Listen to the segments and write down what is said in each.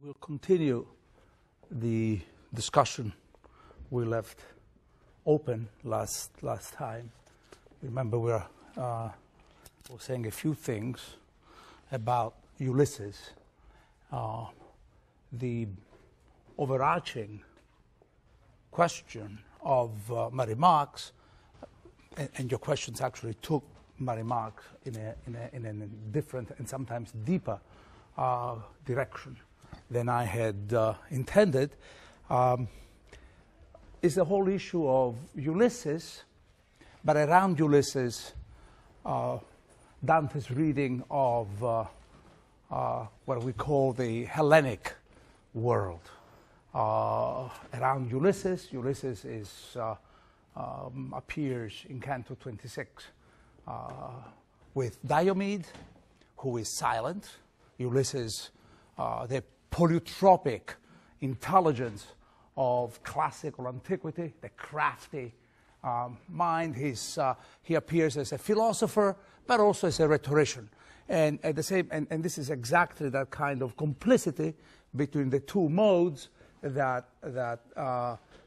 We'll continue the discussion we left open last time. Remember, we were saying a few things about Ulysses. The overarching question of my remarks, and your questions actually took my remarks in a different and sometimes deeper direction than I had intended, is the whole issue of Ulysses, but around Ulysses, Dante's reading of what we call the Hellenic world. Around Ulysses is, appears in Canto 26 with Diomed, who is silent. Ulysses, the polytropic intelligence of classical antiquity, the crafty mind. He appears as a philosopher, but also as a rhetorician. And at the same, and this is exactly that kind of complicity between the two modes that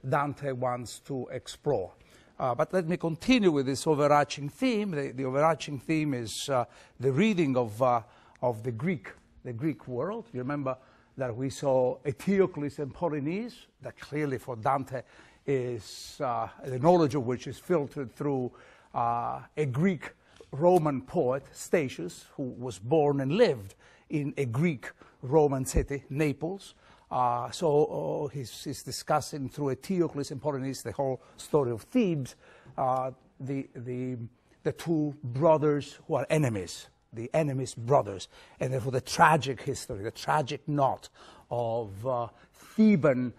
Dante wants to explore. But let me continue with this overarching theme. The overarching theme is the reading of the Greek world. You remember that we saw Eteocles and Polynice, that clearly for Dante is the knowledge of which is filtered through a Greek Roman poet, Statius, who was born and lived in a Greek Roman city, Naples. So he's discussing through Eteocles and Polynice the whole story of Thebes, the two brothers who are enemies, the enemies' brothers, and therefore the tragic history, the tragic knot of Theban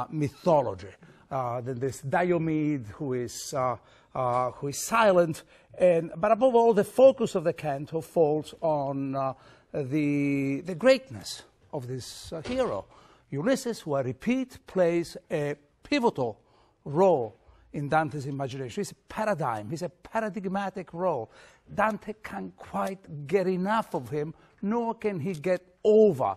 mythology. Then there's Diomed, who is silent, but above all, the focus of the canto falls on the greatness of this hero. Ulysses, who I repeat, plays a pivotal role in Dante's imagination. He's a paradigm, he's a paradigmatic role. Dante can't quite get enough of him, nor can he get over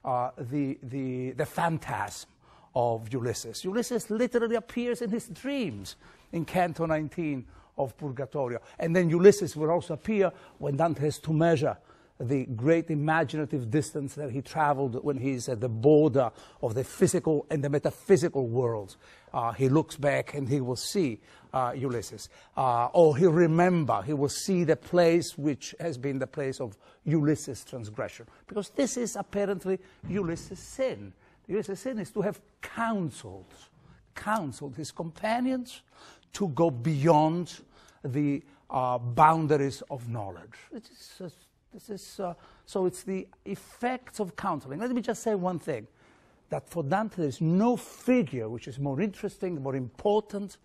the phantasm of Ulysses. Ulysses literally appears in his dreams in Canto 19 of Purgatorio. And then Ulysses will also appear when Dante has to measure the great imaginative distance that he traveled when he's at the border of the physical and the metaphysical worlds. He looks back and he will see Ulysses. Or he'll remember, he will see the place which has been the place of Ulysses' transgression. Because this is apparently Ulysses' sin. Ulysses' sin is to have counseled his companions to go beyond the boundaries of knowledge. So it's the effects of counseling. Let me just say one thing, that for Dante there is no figure which is more interesting, more important,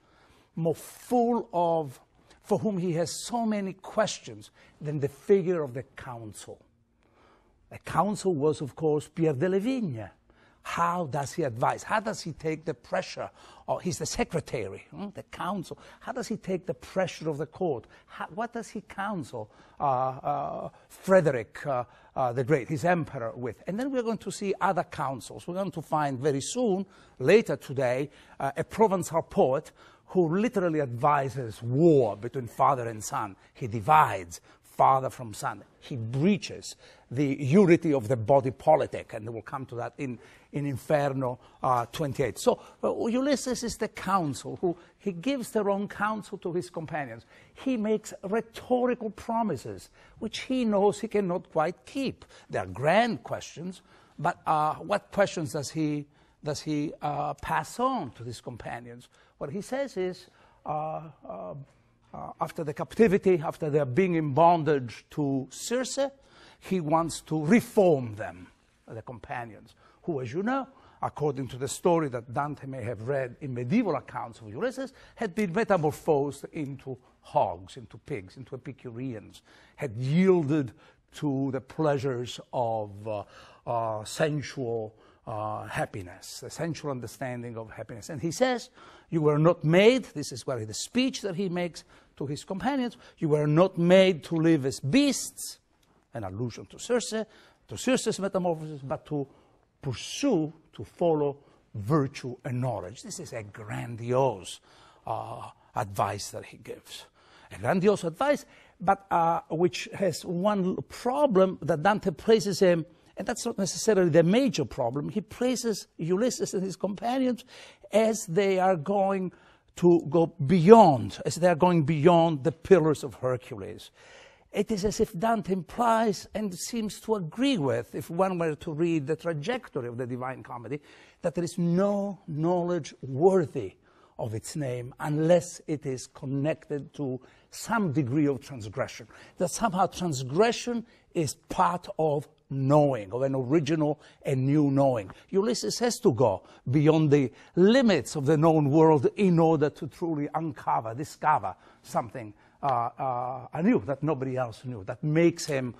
more full of, for whom he has so many questions, than the figure of the counsel. The counsel was, of course, Pierre de Levigne. How does he advise? How does he take the pressure? He's the secretary, the counsel. How does he take the pressure of the court? What does he counsel Frederick the Great, his emperor, with? And then we're going to see other counsels. We're going to find very soon, later today, a Provençal poet who literally advises war between father and son. He divides father from son. He breaches the unity of the body politic, and we'll come to that in Inferno 28. So Ulysses is the counsel who he gives the wrong counsel to his companions. He makes rhetorical promises which he knows he cannot quite keep. They are grand questions, but what questions does he pass on to his companions? What he says is, after the captivity, after their being in bondage to Circe, he wants to reform them, the companions, who, as you know, according to the story that Dante may have read in medieval accounts of Ulysses, had been metamorphosed into hogs, into pigs, into Epicureans, had yielded to the pleasures of sensual happiness, the sensual understanding of happiness. And he says, you were not made, this is the speech that he makes to his companions, you were not made to live as beasts, an allusion to Circe, to Circe's metamorphosis, but to pursue, to follow virtue and knowledge. This is a grandiose advice that he gives. A grandiose advice, but which has one problem, that Dante praises him, and that's not necessarily the major problem. He praises Ulysses and his companions as they are going to go beyond, as they are going beyond the Pillars of Hercules. It is as if Dante implies, and seems to agree with, if one were to read the trajectory of the Divine Comedy, that there is no knowledge worthy of its name unless it is connected to some degree of transgression. That somehow transgression is part of knowing, of an original and new knowing. Ulysses has to go beyond the limits of the known world in order to truly uncover, discover something anew that nobody else knew, that makes him,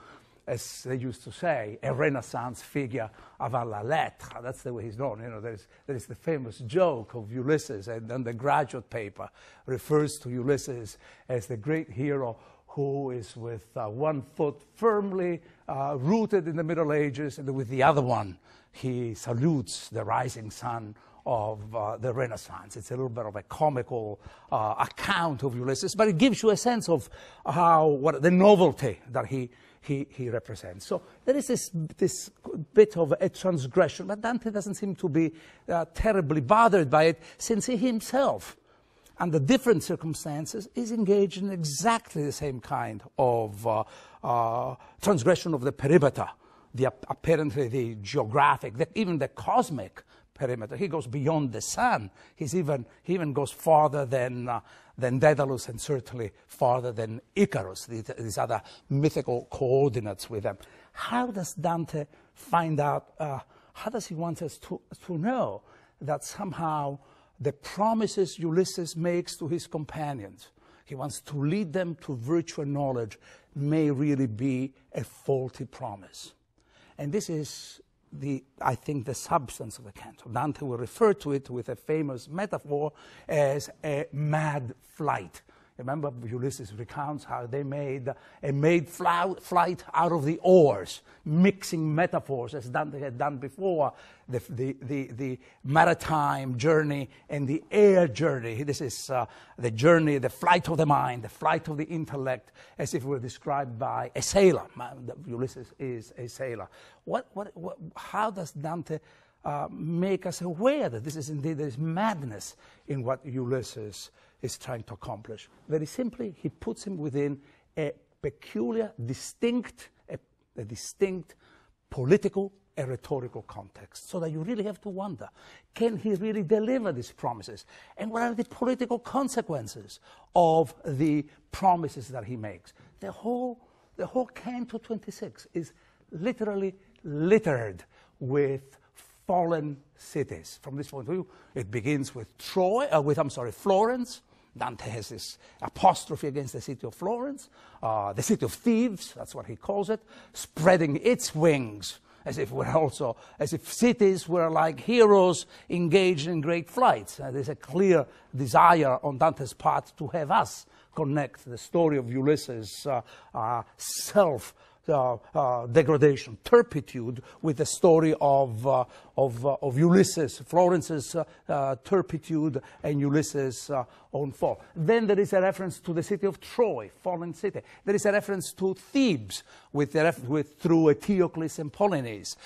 as they used to say, a Renaissance figure avant la lettre. That's the way he's known. You know, there is the famous joke of Ulysses, and the graduate paper refers to Ulysses as the great hero who is with one foot firmly rooted in the Middle Ages, and with the other one he salutes the rising sun of the Renaissance. It's a little bit of a comical account of Ulysses, but it gives you a sense of the novelty that he represents. So there is this bit of a transgression, but Dante doesn't seem to be terribly bothered by it, since he himself, under different circumstances, is engaged in exactly the same kind of transgression of the perimeter, apparently the geographic, even the cosmic perimeter. He goes beyond the sun. He even goes farther than Daedalus, and certainly farther than Icarus, these other mythical coordinates with them. How does Dante find out, how does he want us to know that somehow the promises Ulysses makes to his companions, he wants to lead them to virtue and knowledge, may really be a faulty promise? And this is, I think, the substance of the canto. Dante will refer to it with a famous metaphor as a mad flight. Remember, Ulysses recounts how they made flight out of the oars, mixing metaphors, as Dante had done before, the maritime journey and the air journey. This is the journey, the flight of the mind, the flight of the intellect, as if it were described by a sailor. Ulysses is a sailor. How does Dante make us aware that this is indeed, there is madness in what Ulysses is trying to accomplish? Very simply, he puts him within a peculiar, distinct political and rhetorical context, so that you really have to wonder, can he really deliver these promises? And what are the political consequences of the promises that he makes? The whole Canto 26 is literally littered with fallen cities. From this point of view, it begins with Florence. Dante has this apostrophe against the city of Florence, the city of thieves, that's what he calls it, spreading its wings, as if cities were like heroes engaged in great flights. There's a clear desire on Dante's part to have us connect the story of Ulysses' degradation, turpitude, with the story of Ulysses, Florence's turpitude, and Ulysses' own fall. Then there is a reference to the city of Troy, fallen city. There is a reference to Thebes through Eteocles and Polynice.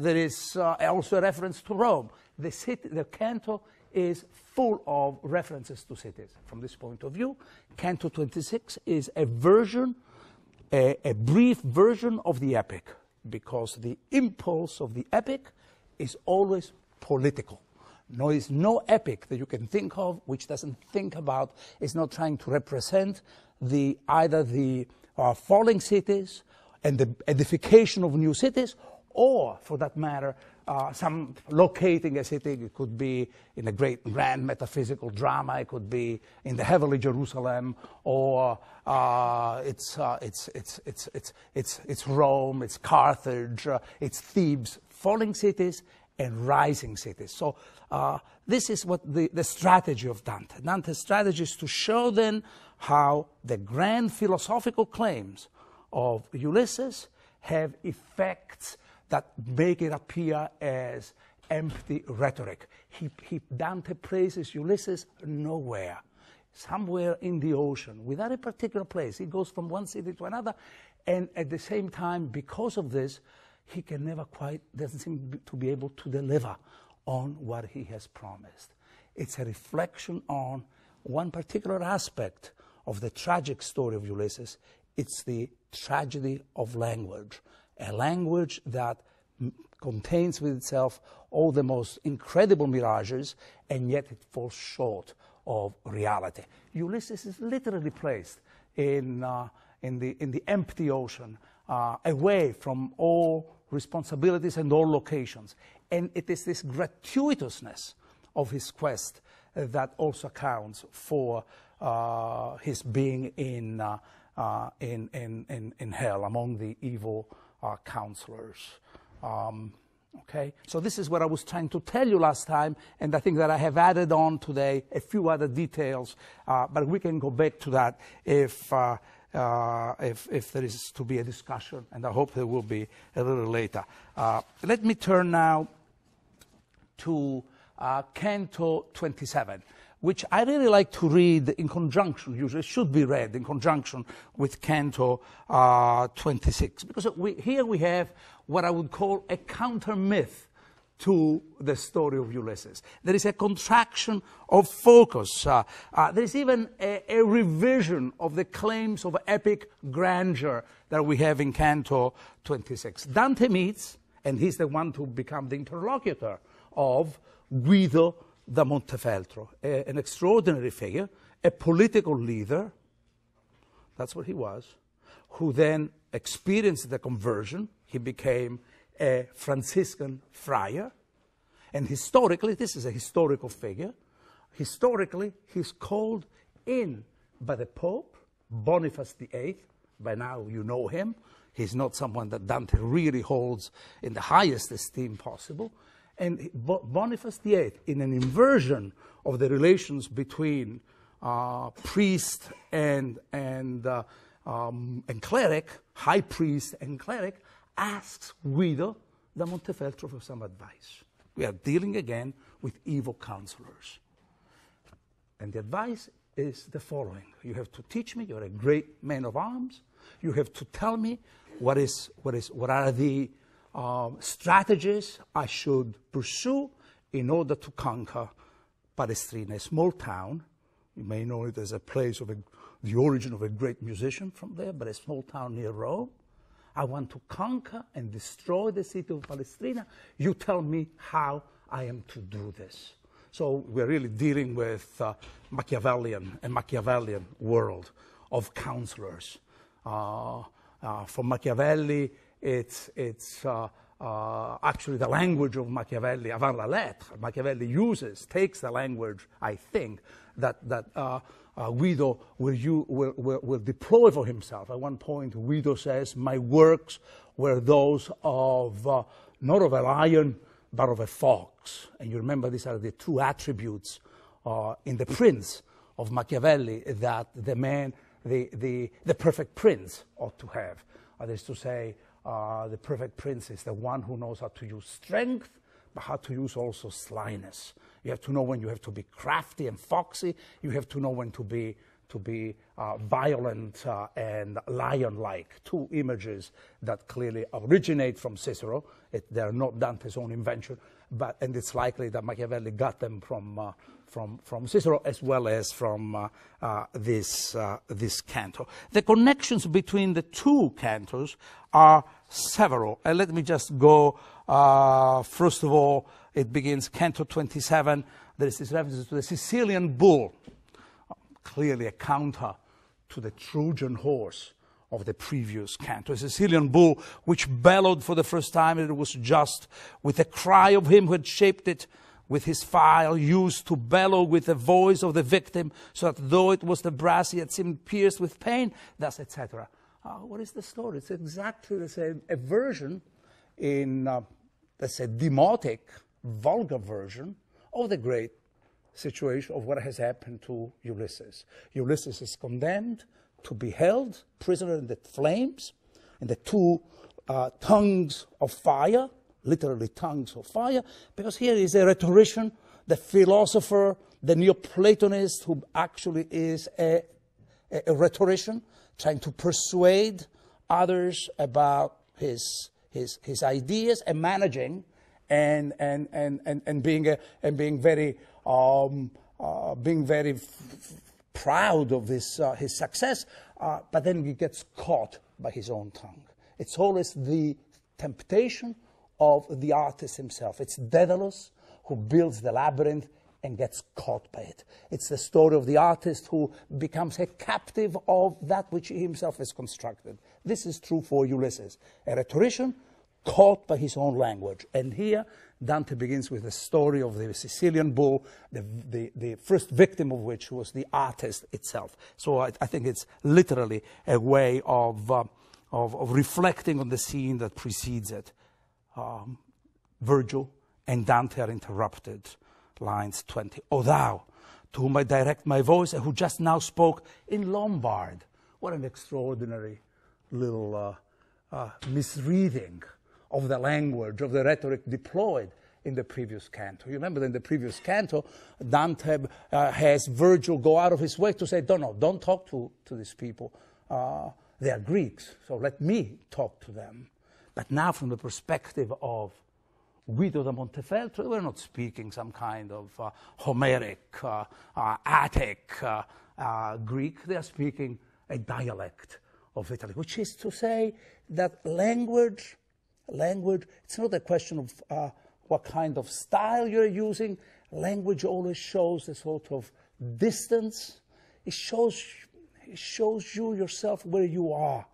There is also a reference to Rome. The canto is full of references to cities. From this point of view, Canto 26 is a brief version of the epic, because the impulse of the epic is always political. There is no epic that you can think of which doesn't think about, is not trying to represent either the falling cities and the edification of new cities, or, for that matter, some locating a city. It could be in a grand metaphysical drama. It could be in the heavenly Jerusalem, or it's Rome, it's Carthage, it's Thebes, falling cities and rising cities. So this is what the strategy of Dante. Dante's strategy is to show then how the grand philosophical claims of Ulysses have effects that make it appear as empty rhetoric. Dante places Ulysses nowhere, somewhere in the ocean, without a particular place. He goes from one city to another, and at the same time, because of this, he can never quite, doesn't seem to be able to deliver on what he has promised. It's a reflection on one particular aspect of the tragic story of Ulysses. It's the tragedy of language, a language that contains with itself all the most incredible mirages, and yet it falls short of reality. Ulysses is literally placed in the empty ocean, away from all responsibilities and all locations. And it is this gratuitousness of his quest that also accounts for his being in hell among the evil counselors. Okay, so this is what I was trying to tell you last time, and I think that I have added on today a few other details, but we can go back to that if there is to be a discussion, and I hope there will be a little later. Let me turn now to Canto 27, which I really like to read in conjunction, usually should be read in conjunction with Canto 26, because here we have what I would call a counter-myth to the story of Ulysses. There is a contraction of focus. There is even a revision of the claims of epic grandeur that we have in Canto 26. Dante meets, and he's the one to become the interlocutor of Guido da Montefeltro, an extraordinary figure, a political leader, that's what he was, who then experienced the conversion. He became a Franciscan friar, and historically, this is a historical figure, historically he's called in by the Pope, Boniface VIII, by now you know him, he's not someone that Dante really holds in the highest esteem possible, and Boniface VIII, in an inversion of the relations between priest and cleric, high priest and cleric, asks Guido da Montefeltro for some advice. We are dealing again with evil counselors. And the advice is the following. You have to teach me, you're a great man of arms, you have to tell me what are the strategies I should pursue in order to conquer Palestrina, a small town. You may know it as a place of the origin of a great musician from there, but a small town near Rome. I want to conquer and destroy the city of Palestrina. You tell me how I am to do this. So we're really dealing with a Machiavellian world of counselors. For Machiavelli, it's actually the language of Machiavelli, avant la lettre. Machiavelli takes the language, I think, that Guido will deploy for himself. At one point, Guido says, my works were those of, not of a lion, but of a fox. And you remember these are the two attributes in the prince of Machiavelli that the man, the perfect prince ought to have. That is to say, the perfect prince is the one who knows how to use strength, but how to use also slyness. You have to know when you have to be crafty and foxy. You have to know when to be violent and lion-like. Two images that clearly originate from Cicero. They are not Dante's own invention, and it's likely that Machiavelli got them from Cicero as well as from this canto. The connections between the two cantos are several. Let me just go, first of all, it begins Canto 27. There is this reference to the Sicilian bull, clearly a counter to the Trojan horse of the previous canto. A Sicilian bull which bellowed for the first time, and it was just with the cry of him who had shaped it with his file, used to bellow with the voice of the victim, so that though it was the brass, he had seemed pierced with pain, thus, etc. What is the story? It's exactly the same, a version in, let's say, demotic, vulgar version of the great situation of what has happened to Ulysses. Ulysses is condemned to be held prisoner in the flames, and the two tongues of fire, literally tongues of fire, because here is a rhetorician, the philosopher, the Neoplatonist, who actually is a rhetorician, trying to persuade others about his ideas, and managing and being very proud of his success, but then he gets caught by his own tongue. It's always the temptation of the artist himself. It's Daedalus who builds the labyrinth and gets caught by it. It's the story of the artist who becomes a captive of that which he himself has constructed. This is true for Ulysses, a rhetorician caught by his own language. And here Dante begins with the story of the Sicilian bull, the first victim of which was the artist itself. So I think it's literally a way of reflecting on the scene that precedes it. Virgil and Dante are interrupted. Lines 20. O thou, to whom I direct my voice, and who just now spoke in Lombard. What an extraordinary little misreading of the language, of the rhetoric deployed in the previous canto. You remember that in the previous canto, Dante has Virgil go out of his way to say, don't talk to these people. They are Greeks, so let me talk to them. But now from the perspective of Guido da Montefeltro, we're not speaking some kind of Homeric, Attic Greek. They are speaking a dialect of Italy, which is to say that language, it's not a question of what kind of style you're using. Language always shows a sort of distance. It shows you yourself where you are.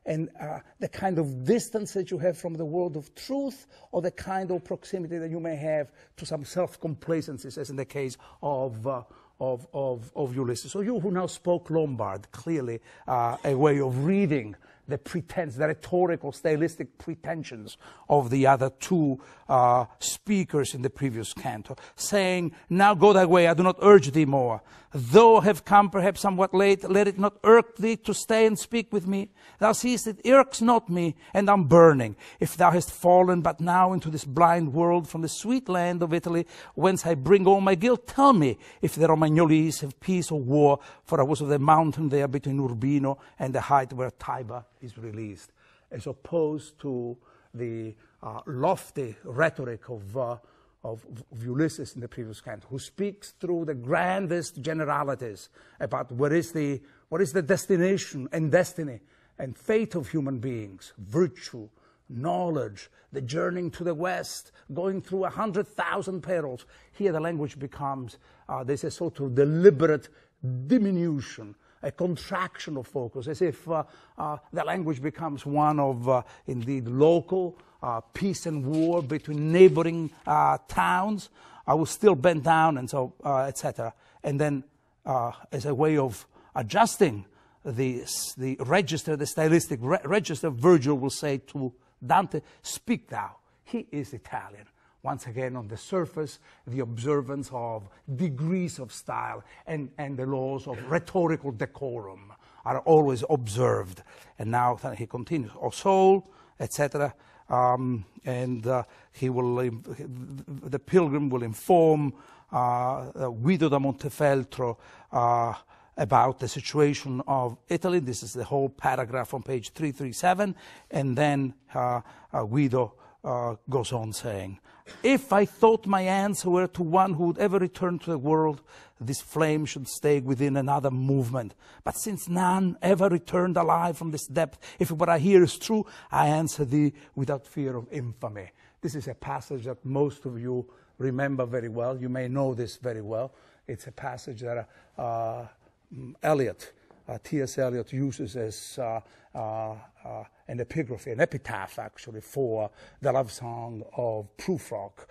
And the kind of distance that you have from the world of truth, or the kind of proximity that you may have to some self-complacencies, as in the case of Ulysses. So you who now spoke Lombard, clearly a way of reading the pretense, the rhetorical, stylistic pretensions of the other two speakers in the previous canto, saying, now go thy way, I do not urge thee more. Though I have come perhaps somewhat late, let it not irk thee to stay and speak with me. Thou seest it irks not me, and I'm burning. If thou hast fallen but now into this blind world from the sweet land of Italy, whence I bring all my guilt, tell me if the Romagnolese have peace or war, for I was of the mountain there between Urbino and the height where Tiber is released, as opposed to the lofty rhetoric of Ulysses in the previous canto, who speaks through the grandest generalities about what is the destination and destiny and fate of human beings, virtue, knowledge, the journeying to the west, going through 100,000 perils. Here the language becomes, there's a sort of deliberate diminution, a contraction of focus, as if the language becomes one of, indeed, local peace and war between neighboring towns. I will still bend down, and so, etc. And then, as a way of adjusting the register, the stylistic register, Virgil will say to Dante, speak thou. He is Italian. Once again, on the surface, the observance of degrees of style and the laws of rhetorical decorum are always observed. And now he continues, O soul, etc. The pilgrim will inform Guido da Montefeltro about the situation of Italy. This is the whole paragraph on page 337. And then Guido goes on saying, if I thought my answer were to one who would ever return to the world, this flame should stay within another movement. But since none ever returned alive from this depth, if what I hear is true, I answer thee without fear of infamy. This is a passage that most of you remember very well. You may know this very well. It's a passage that T.S. Eliot uses as an epigraphy, an epitaph actually, for the love song of Prufrock.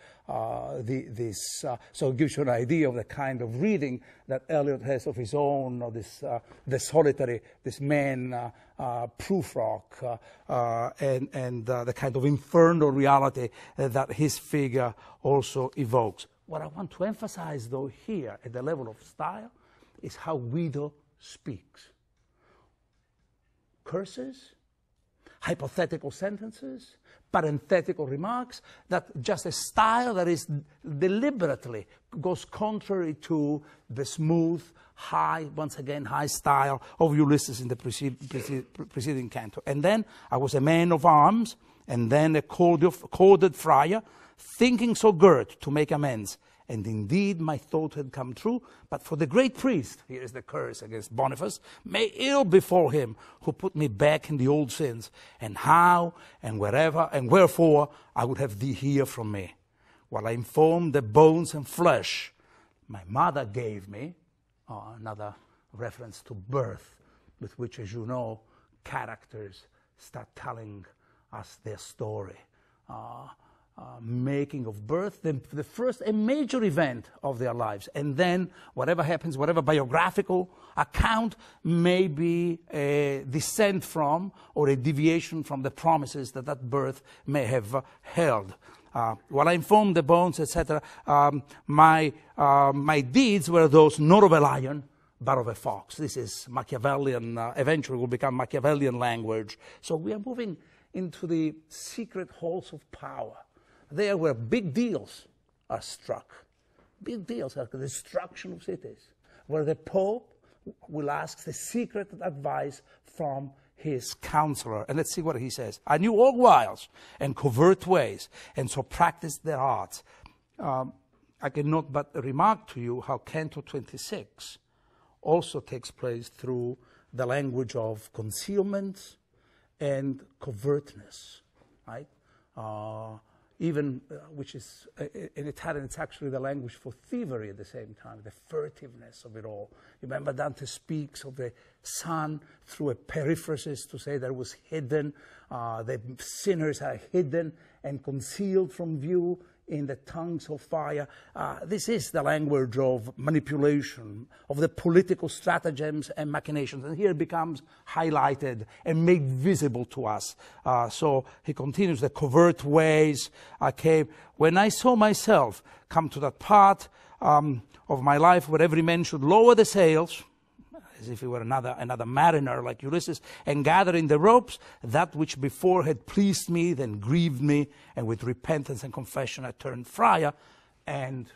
So it gives you an idea of the kind of reading that Eliot has of his own, or the solitary, this man Prufrock, and the kind of infernal reality that his figure also evokes. What I want to emphasize, though, here at the level of style is how Guido speaks. Curses, hypothetical sentences, parenthetical remarks, that just a style that is deliberately goes contrary to the smooth, high, once again, high style of Ulysses in the preceding canto. And then I was a man of arms, and then a corded friar, thinking so girt to make amends. And indeed my thought had come true, but for the great priest, here is the curse against Boniface, may ill befall him who put me back in the old sins, and how, and wherever, and wherefore I would have thee hear from me. While I informed the bones and flesh my mother gave me, another reference to birth, with which, as you know, characters start telling us their story. Making of birth, the first, a major event of their lives. And then whatever happens, whatever biographical account may be a descent from or a deviation from the promises that that birth may have held. While I informed the bones, etc., my deeds were those not of a lion, but of a fox. This is Machiavellian, eventually will become Machiavellian language. So we are moving into the secret halls of power. There where big deals are struck. Big deals like the destruction of cities, where the Pope will ask the secret advice from his counselor. And let's see what he says. I knew all wiles and covert ways, and so practiced their arts. I cannot but remark to you how Canto 26 also takes place through the language of concealment and covertness, right? Even, which is, in Italian, it's actually the language for thievery at the same time, the furtiveness of it all. Remember Dante speaks of the sun through a periphrasis to say that it was hidden, the sinners are hidden and concealed from view in the tongues of fire. This is the language of manipulation, of the political stratagems and machinations. And here it becomes highlighted and made visible to us. So he continues, the covert ways came. When I saw myself come to that part of my life where every man should lower the sails, as if he were another mariner like Ulysses, and gather in the ropes that which before had pleased me, then grieved me, and with repentance and confession I turned friar, and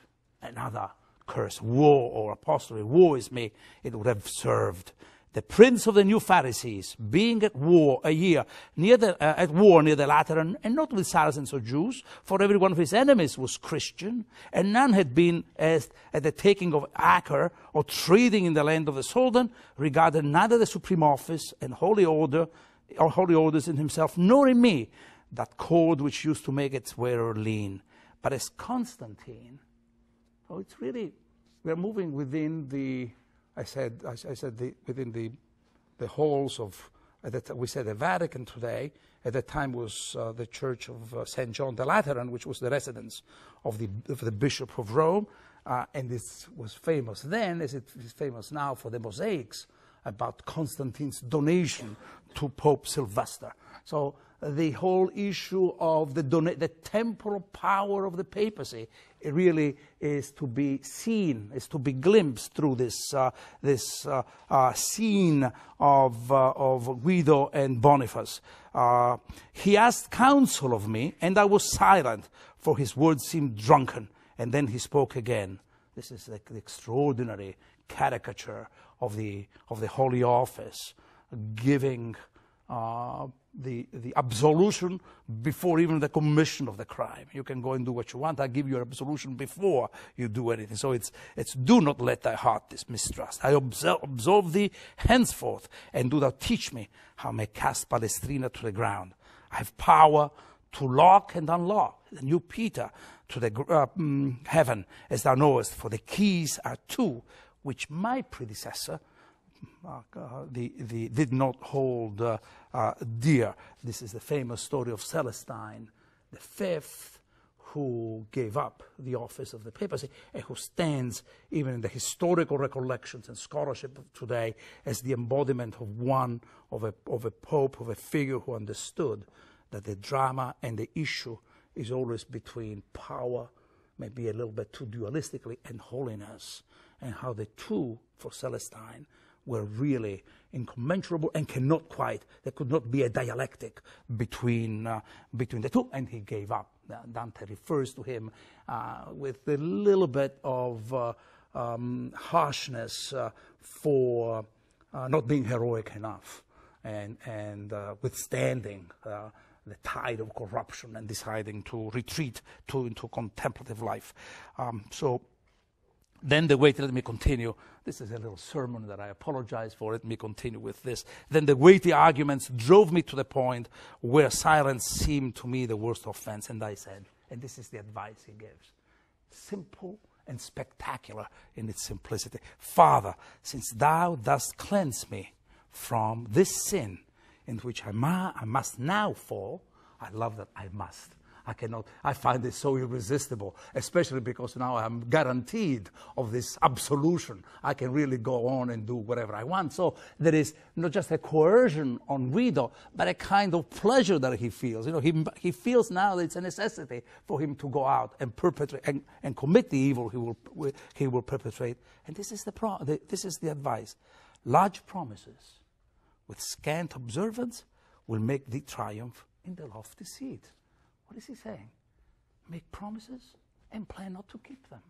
another curse, woe or apostrophe, woe is me, it would have served. The prince of the new Pharisees, being at war a year, near the Lateran, and not with Saracens or Jews, for every one of his enemies was Christian, and none had been as at the taking of Acre or trading in the land of the Soldan, regarded neither the supreme office and holy order or holy orders in himself, nor in me, that cord which used to make its wearer lean. But as Constantine, so it's really, we're moving within the, within the halls of, we said the Vatican today, at that time was the Church of St. John the Lateran, which was the residence of the Bishop of Rome, and this was famous then, as it is famous now, for the mosaics about Constantine's donation to Pope Sylvester. So the whole issue of the temporal power of the papacy, it really is to be seen, is to be glimpsed through this scene of Guido and Boniface. He asked counsel of me, and I was silent, for his words seemed drunken. And then he spoke again. This is the extraordinary caricature of the Holy Office, giving the absolution before even the commission of the crime. You can go and do what you want. I give you absolution before you do anything. So it's do not let thy heart mistrust. I absolve thee henceforth, and do thou teach me how I may cast Palestrina to the ground. I have power to lock and unlock. And you, Peter, to the heaven, as thou knowest, for the keys are two, which my predecessor did not hold dear. This is the famous story of Celestine the Fifth, who gave up the office of the papacy and who stands even in the historical recollections and scholarship of today as the embodiment of a pope, of a figure who understood that the drama and the issue is always between power, maybe a little bit too dualistically, and holiness, and how the two, for Celestine, were really incommensurable and there could not be a dialectic between the two, and he gave up. Dante refers to him with a little bit of harshness for not being heroic enough and withstanding the tide of corruption and deciding to retreat into contemplative life. So then the weighty, let me continue. This is a little sermon that I apologize for. Let me continue with this. Then the weighty arguments drove me to the point where silence seemed to me the worst offense. And I said, and this is the advice he gives, simple and spectacular in its simplicity. Father, since thou dost cleanse me from this sin in which I must now fall, I love that I must. I cannot. I find it so irresistible, especially because now I'm guaranteed of this absolution. I can really go on and do whatever I want. So there is not just a coercion on Guido, but a kind of pleasure that he feels. You know, he feels now that it's a necessity for him to go out and perpetrate and commit the evil he will perpetrate. And this is the advice. Large promises with scant observance will make thee triumph in the lofty seat. What is he saying? Make promises and plan not to keep them.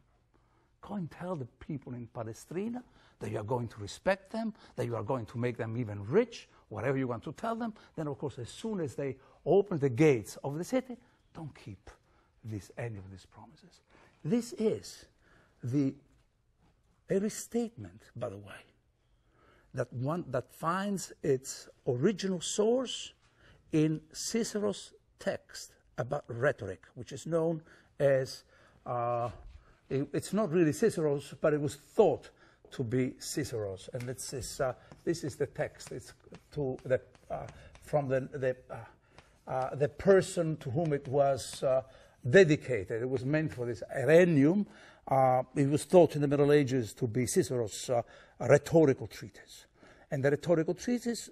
Go and tell the people in Palestrina that you are going to respect them, that you are going to make them even rich, whatever you want to tell them. Then, of course, as soon as they open the gates of the city, don't keep any of these promises. This is a restatement, by the way, that finds its original source in Cicero's text about rhetoric, which is known as, it's not really Cicero's, but it was thought to be Cicero's. And this is the text. It's from the person to whom it was dedicated. It was meant for this Erenium. It was thought in the Middle Ages to be Cicero's rhetorical treatise. And the rhetorical treatise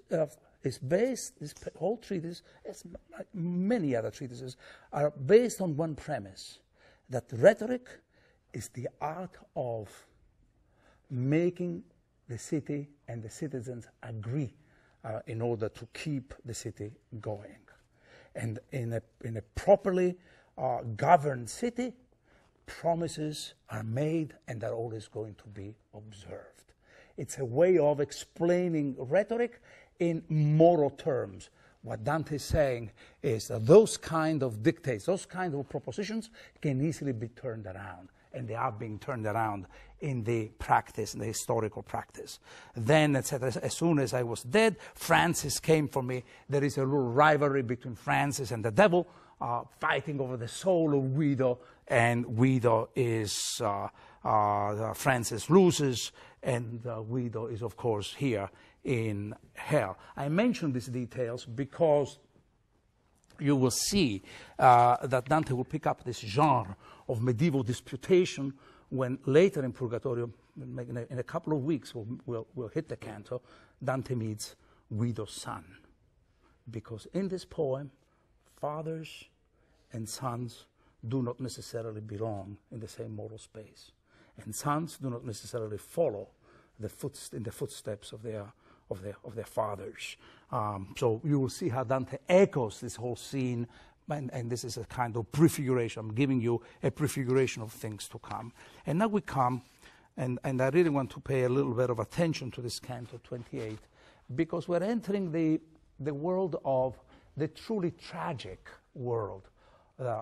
is based, this whole treatise, as many other treatises, are based on one premise, that rhetoric is the art of making the city and the citizens agree in order to keep the city going. And in a properly governed city, promises are made and they're always going to be observed. It's a way of explaining rhetoric in moral terms. What Dante is saying is that those kind of dictates, those kind of propositions can easily be turned around, and they are being turned around in the practice, in the historical practice. Then, etc., as soon as I was dead, Francis came for me. There is a little rivalry between Francis and the devil, fighting over the soul of Guido, and Guido is, Francis loses, and Guido is, of course, here in hell. I mention these details because you will see that Dante will pick up this genre of medieval disputation when later in Purgatorio, in a couple of weeks, we'll hit the canto, Dante meets Guido's son. Because in this poem, fathers and sons do not necessarily belong in the same moral space. And sons do not necessarily follow in the footsteps of their fathers. So you will see how Dante echoes this whole scene, and this is a kind of prefiguration. I'm giving you a prefiguration of things to come. And now we come, and I really want to pay a little bit of attention to this canto 28, because we're entering the world of the truly tragic world, the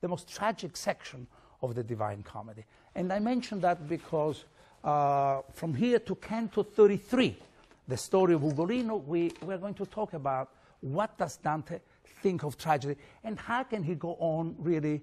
most tragic section of the Divine Comedy. And I mention that because from here to Canto 33, the story of Ugolino, we're going to talk about what does Dante think of tragedy and how can he go on really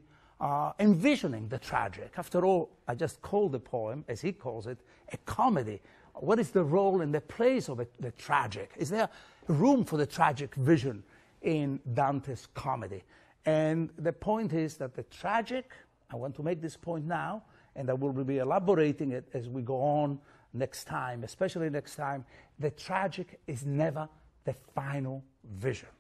envisioning the tragic. After all, I just called the poem, as he calls it, a comedy. What is the role and the place of the tragic? Is there room for the tragic vision in Dante's comedy? And the point is that the tragic, I want to make this point now, and I will be elaborating it as we go on next time, especially next time, the tragic is never the final vision.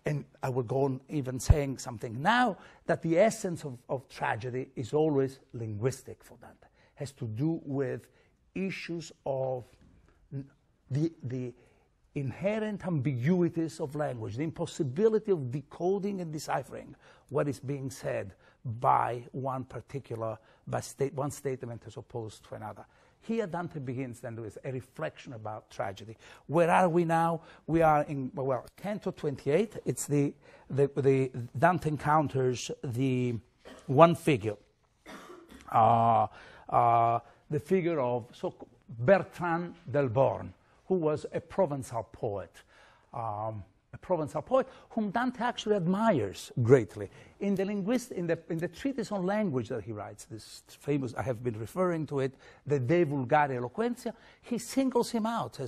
And I will go on even saying something now, that the essence of tragedy is always linguistic for Dante. It has to do with issues of the inherent ambiguities of language, the impossibility of decoding and deciphering what is being said by one statement as opposed to another. Here Dante begins then with a reflection about tragedy. Where are we now? We are in, well, Canto 28. It's the Dante encounters the one figure, the figure of Bertrand del Born, who was a Provençal poet. Whom Dante actually admires greatly. In the treatise on language that he writes, this famous, I have been referring to it, the De Vulgare Eloquentia, he singles him out,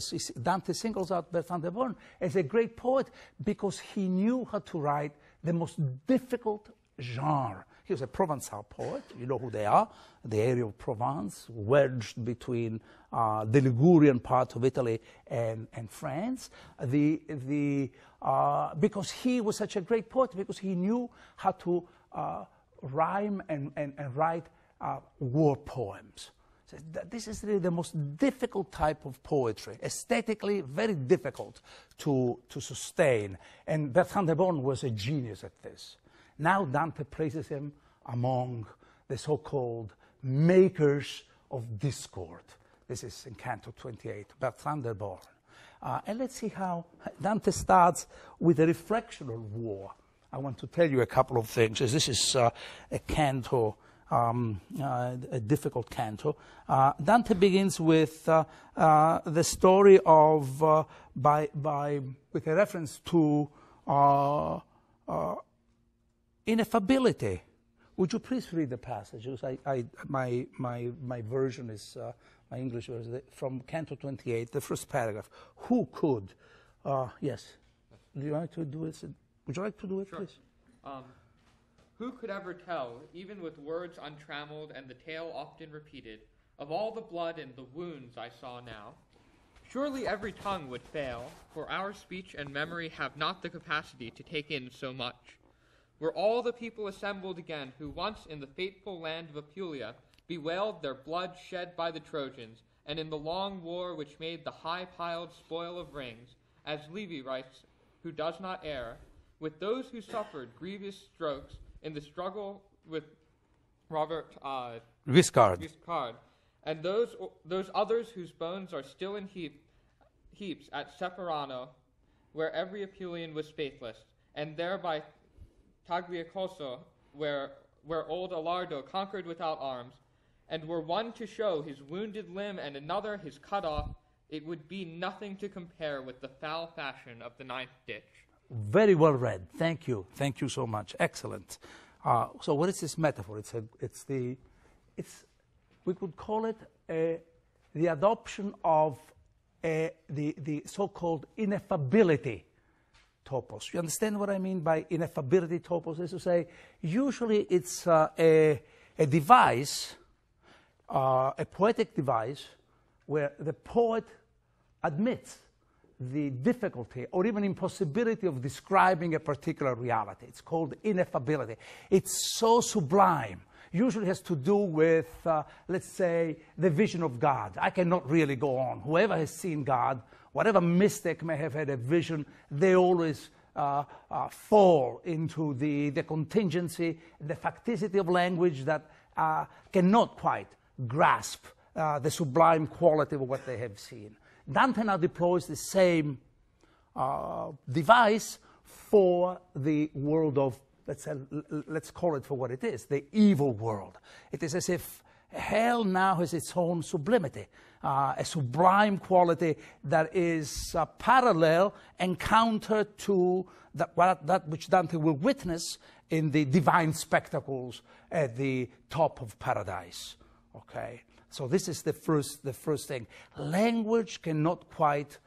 Dante singles out Bertrand de Born as a great poet because he knew how to write the most difficult genre. He was a Provençal poet, you know who they are, the area of Provence, wedged between the Ligurian part of Italy and France. Because he was such a great poet, because he knew how to rhyme and write war poems. So this is really the most difficult type of poetry, aesthetically very difficult to sustain. And Bertrand de Born was a genius at this. Now Dante places him among the so-called makers of discord. This is in Canto 28, Bertrand de Born. And let's see how Dante starts with a reflection on war. I want to tell you a couple of things. This is a canto, a difficult canto. Dante begins with the story of, with a reference to ineffability. Would you please read the passage? My version is, my English version, from Canto 28, the first paragraph. Who could, yes, would you like to do it? Would you like to do it, sure. Please? Who could ever tell, even with words untrammeled and the tale often repeated, of all the blood and the wounds I saw now? Surely every tongue would fail, for our speech and memory have not the capacity to take in so much. Were all the people assembled again who once in the fateful land of Apulia bewailed their blood shed by the Trojans, and in the long war which made the high-piled spoil of rings, as Livy writes, who does not err, with those who suffered grievous strokes in the struggle with Robert Guiscard, and those others whose bones are still in heaps at Ceperano, where every Apulian was faithless, and there by Tagliacozzo, where old Alardo conquered without arms, and were one to show his wounded limb and another his cut off, it would be nothing to compare with the foul fashion of the ninth ditch. Very well read. Thank you. Thank you so much. Excellent. So what is this metaphor? We could call it the adoption of the so-called ineffability topos. You understand what I mean by ineffability topos? Is to say, usually it's a device, a poetic device, where the poet admits the difficulty or even impossibility of describing a particular reality. It's called ineffability. It's so sublime. Usually has to do with, let's say, the vision of God. I cannot really go on. Whoever has seen God, whatever mystic may have had a vision, they always fall into the contingency, the facticity of language that cannot quite grasp the sublime quality of what they have seen. Dante now deploys the same device for the world of, let's call it for what it is, the evil world. It is as if hell now has its own sublimity, a sublime quality that is parallel and counter to that which Dante will witness in the divine spectacles at the top of paradise. Okay, so this is the first thing. Language cannot quite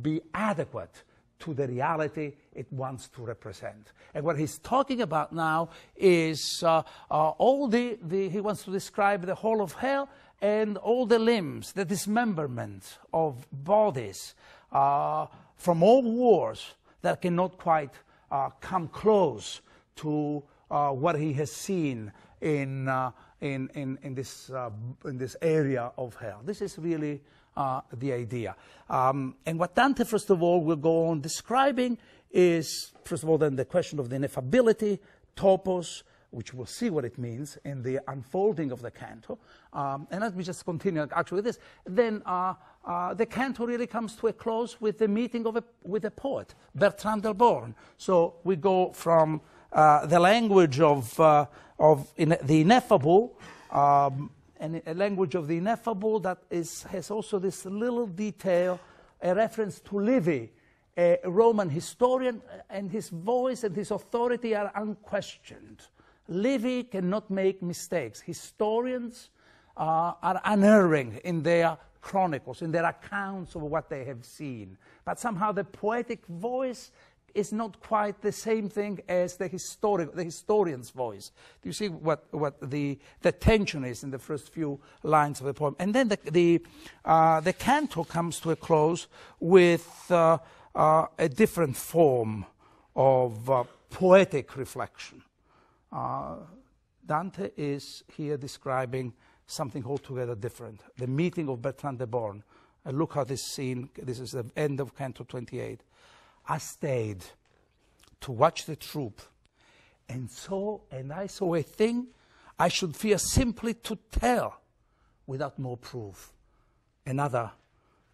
be adequate to the reality it wants to represent. And what he's talking about now is he wants to describe the whole of hell and all the limbs, the dismemberment of bodies from all wars that cannot quite come close to what he has seen in this area of hell. This is really the idea. And what Dante, first of all, will go on describing is, first of all, then the question of the ineffability, topos, which we'll see what it means in the unfolding of the canto. And let me just continue actually with this. Then the canto really comes to a close with the meeting with a poet, Bertrand de Born. So we go from the language of the ineffable, and a language of the ineffable that has also this little detail, a reference to Livy, a Roman historian, and his voice and his authority are unquestioned. Livy cannot make mistakes. Historians are unerring in their chronicles, in their accounts of what they have seen. But somehow the poetic voice is not quite the same thing as the historian's voice. Do you see what the tension is in the first few lines of the poem? And then the canto comes to a close with a different form of poetic reflection. Dante is here describing something altogether different. The meeting of Bertrand de Born. Look how this scene, this is the end of Canto 28. I stayed to watch the troop, and I saw a thing I should fear simply to tell without more proof. Another,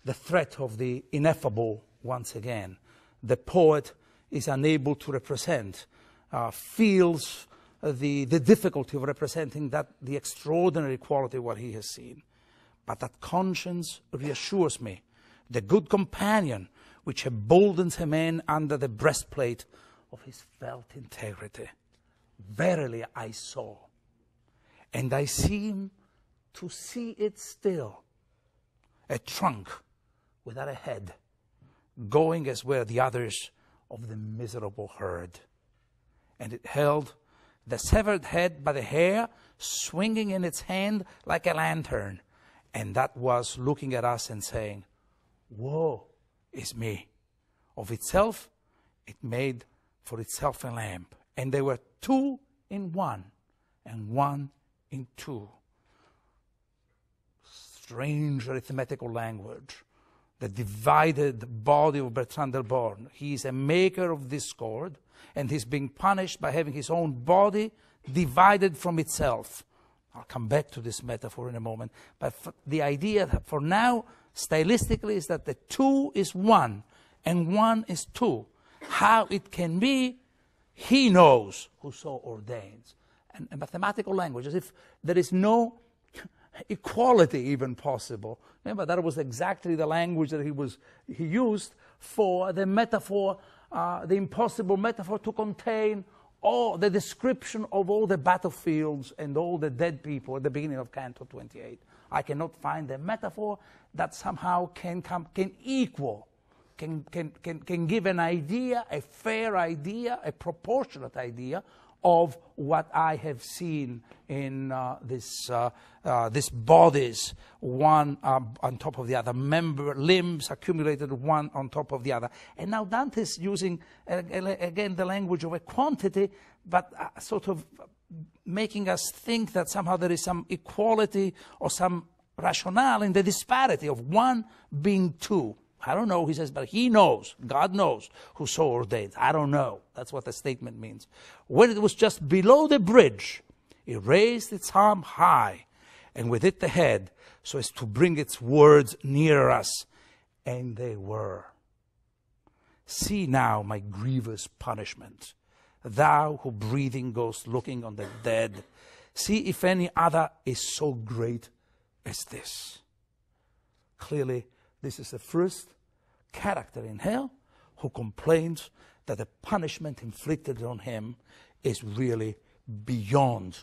the threat of the ineffable once again. The poet is unable to represent, feels the difficulty of representing the extraordinary quality of what he has seen. But that conscience reassures me, the good companion which emboldens a man under the breastplate of his felt integrity. Verily I saw, and I seem to see it still, a trunk without a head, going as were the others of the miserable herd. And it held the severed head by the hair, swinging in its hand like a lantern, and that was looking at us and saying, woe is me. Of itself, it made for itself a lamp. And they were two in one, and one in two. Strange arithmetical language. The divided body of Bertrand de Born. He is a maker of discord, and he's being punished by having his own body divided from itself. I'll come back to this metaphor in a moment. But the idea for now, stylistically, is that the two is one, and one is two. How it can be, he knows who so ordains. And mathematical language, as if there is no equality even possible. Remember, that was exactly the language that he used for the metaphor, the impossible metaphor to contain all the description of all the battlefields and all the dead people at the beginning of Canto 28. I cannot find a metaphor that somehow can equal, can give an idea, a fair idea, a proportionate idea of what I have seen in these bodies, one on top of the other, limbs accumulated one on top of the other. And now Dante is using, again, the language of a quantity, but sort of making us think that somehow there is some equality or some rationale in the disparity of one being two. I don't know, he says, but he knows, God knows who so ordains. I don't know. That's what the statement means. When it was just below the bridge, it raised its arm high, and with it the head, so as to bring its words nearer us. And they were. See now my grievous punishment, thou who breathing goest looking on the dead. See if any other is so great as this. Clearly, this is the first character in hell who complains that the punishment inflicted on him is really beyond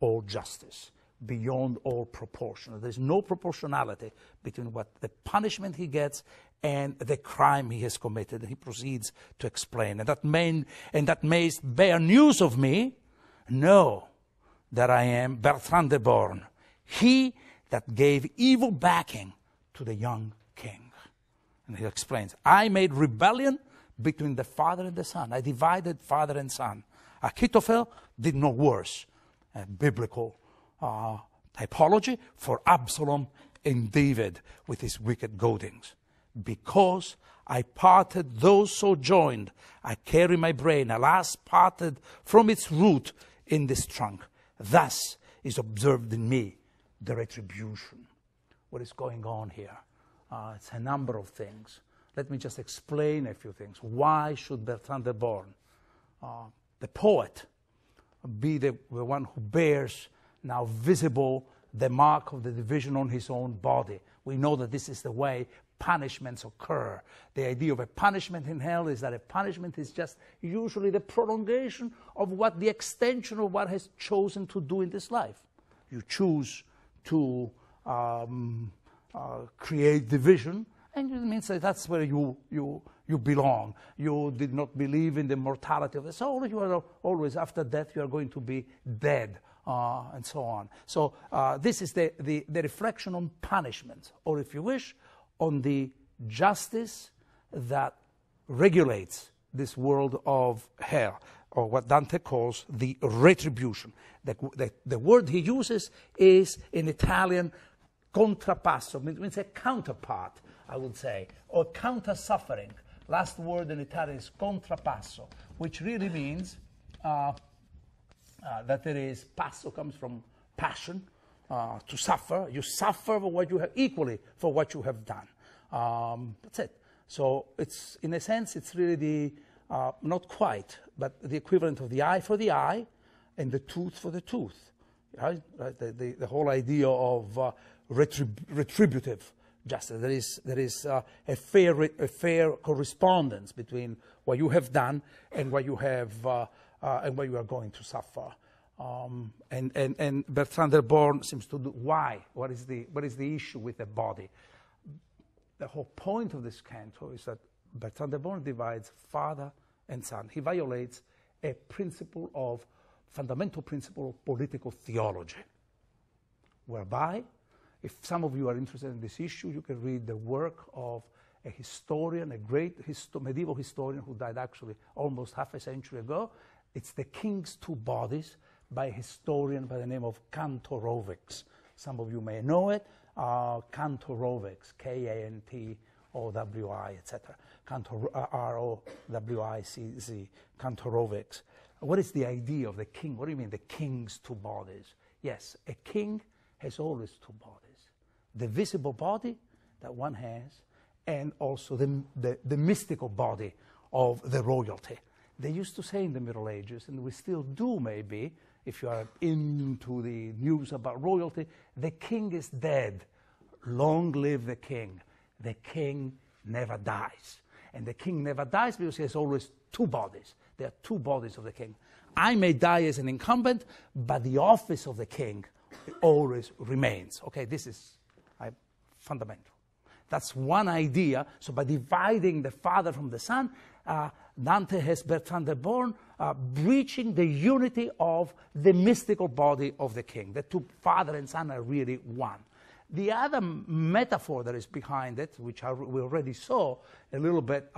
all justice, beyond all proportion. There's no proportionality between what the punishment he gets and the crime he has committed. He proceeds to explain. And that mayst bear news of me, know that I am Bertrand de Born, he that gave evil backing to the young king. And he explains, I made rebellion between the father and the son. I divided father and son. Achitophel did no worse. Biblical typology for Absalom in David with his wicked goadings. Because I parted those so joined, I carry my brain, alas, parted from its root in this trunk. Thus is observed in me the retribution. What is going on here? It's a number of things. Let me just explain a few things. Why should Bertrand de Born, the poet, be the one who bears now visible the mark of the division on his own body? We know that this is the way punishments occur. The idea of a punishment in hell is that a punishment is just usually the prolongation of what the extension of what has chosen to do in this life. You choose to create division, and it means that that's where you belong. You did not believe in the mortality of the soul. You are always, after death, you are going to be dead, and so on. So this is the reflection on punishment, or if you wish, on the justice that regulates this world of hell, or what Dante calls the retribution. The word he uses is, in Italian, contrappasso. It means a counterpart, I would say, or counter-suffering. Last word in Italian is contrappasso, which really means that there is, passo comes from passion, to suffer. You suffer for what you have, equally for what you have done. That's it. So it's, in a sense, it's really the, not quite, but the equivalent of the eye for the eye and the tooth for the tooth. Right? The whole idea of retributive justice. There is a fair correspondence between what you have done and what you have and what you are going to suffer. And Bertrand de Born seems to do why. What is the issue with the body? The whole point of this canto is that Bertrand de Born divides father and son. He violates a fundamental principle of political theology, whereby, if some of you are interested in this issue, you can read the work of a historian, a great medieval historian who died actually almost half a century ago. It's The King's Two Bodies by a historian by the name of Kantorowicz. Some of you may know it. Kantorowicz, K-A-N-T-O-W-I, etc. R-O-W-I-C-Z, Kantorowicz. What is the idea of the king? What do you mean, the king's two bodies? Yes, a king has always two bodies. The visible body that one has, and also the mystical body of the royalty. They used to say in the Middle Ages, and we still do maybe, if you are into the news about royalty, the king is dead. Long live the king. The king never dies. And the king never dies because he has always two bodies. There are two bodies of the king. I may die as an incumbent, but the office of the king always remains. Okay, this is fundamental. That's one idea. So by dividing the father from the son, Dante has Bertrand de Born breaching the unity of the mystical body of the king. The two, father and son, are really one. The other metaphor that is behind it, which we already saw a little bit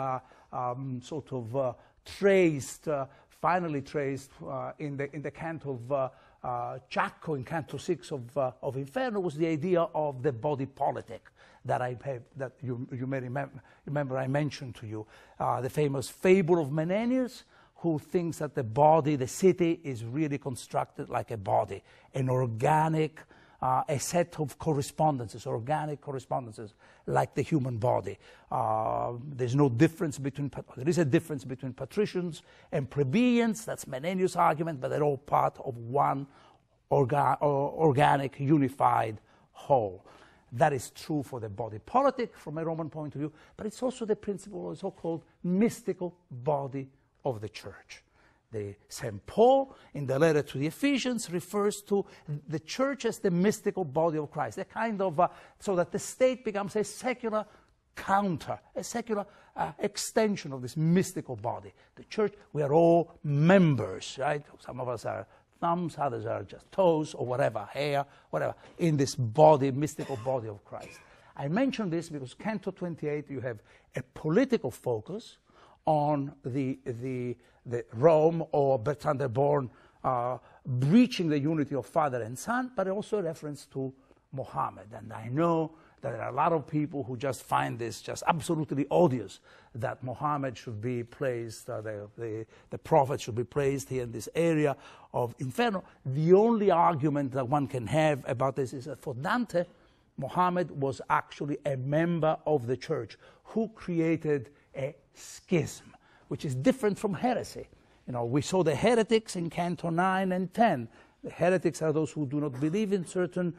sort of traced, finally traced in the canto of Ciacco, in Canto 6 of Inferno, was the idea of the body politic that you may remember I mentioned to you. The famous fable of Menenius, who thinks that the body, the city, is really constructed like a body, an organic, a set of correspondences, organic correspondences, like the human body. There's no difference between, there is a difference between patricians and plebeians. That's Menenius' argument, but they're all part of one organic, unified whole. That is true for the body politic from a Roman point of view, but it's also the principle of the so-called mystical body of the church. The St. Paul, in the letter to the Ephesians, refers to the church as the mystical body of Christ, a kind of, so that the state becomes a secular counter, a secular extension of this mystical body. The church, we are all members, right? Some of us are thumbs, others are just toes, or whatever, hair, whatever, in this body, mystical body of Christ. I mention this because Canto 28, you have a political focus on the Rome or Bertrand de Born breaching the unity of father and son, but also a reference to Muhammad. And I know that there are a lot of people who just find this just absolutely odious, that Muhammad should be placed, the prophet should be placed here in this area of Inferno. The only argument that one can have about this is that for Dante, Muhammad was actually a member of the church who created a schism, which is different from heresy. You know, we saw the heretics in Canto 9 and 10. The heretics are those who do not believe in certain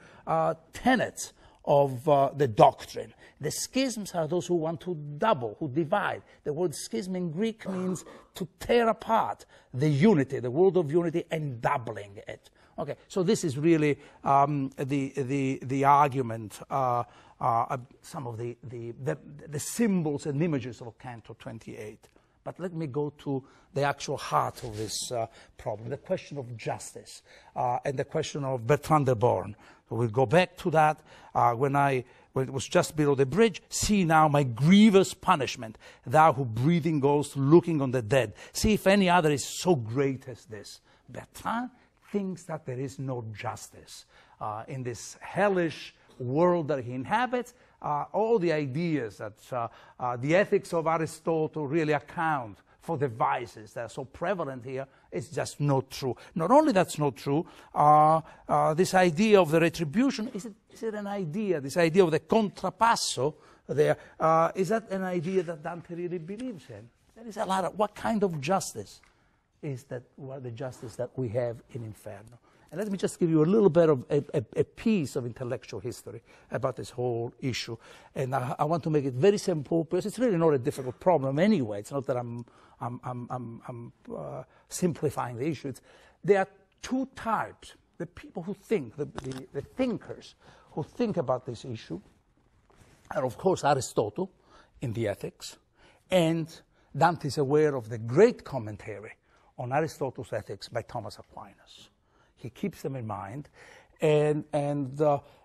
tenets of the doctrine. The schisms are those who want to double, who divide. The word schism in Greek means to tear apart the unity, the world of unity, and doubling it. Okay, so this is really the argument, some of the symbols and images of Canto 28. But let me go to the actual heart of this problem, the question of justice and the question of Bertrand de Born. So we'll go back to that when it was just below the bridge. See now my grievous punishment, thou who breathing goest looking on the dead. See if any other is so great as this. Bertrand thinks that there is no justice in this hellish world that he inhabits. All the ideas that the ethics of Aristotle really account for the vices that are so prevalent here is just not true. Not only that's not true, this idea of the retribution, is it an idea, this idea of the contrapasso there, is that an idea that Dante really believes in? There is a lot of, what kind of justice is that, the justice that we have in Inferno? And let me just give you a little bit of a piece of intellectual history about this whole issue. And I want to make it very simple, because it's really not a difficult problem anyway. It's not that I'm simplifying the issue. There are two types. The people who think, the thinkers who think about this issue are, of course, Aristotle in the Ethics, and Dante is aware of the great commentary on Aristotle's Ethics by Thomas Aquinas. He keeps them in mind, and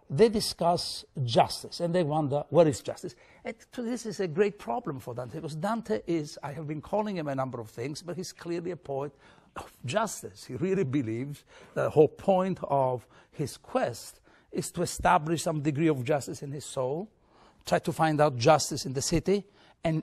they discuss justice, and they wonder, what is justice? And this is a great problem for Dante, because Dante is, I have been calling him a number of things, but he's clearly a poet of justice. He really believes that the whole point of his quest is to establish some degree of justice in his soul, try to find out justice in the city, and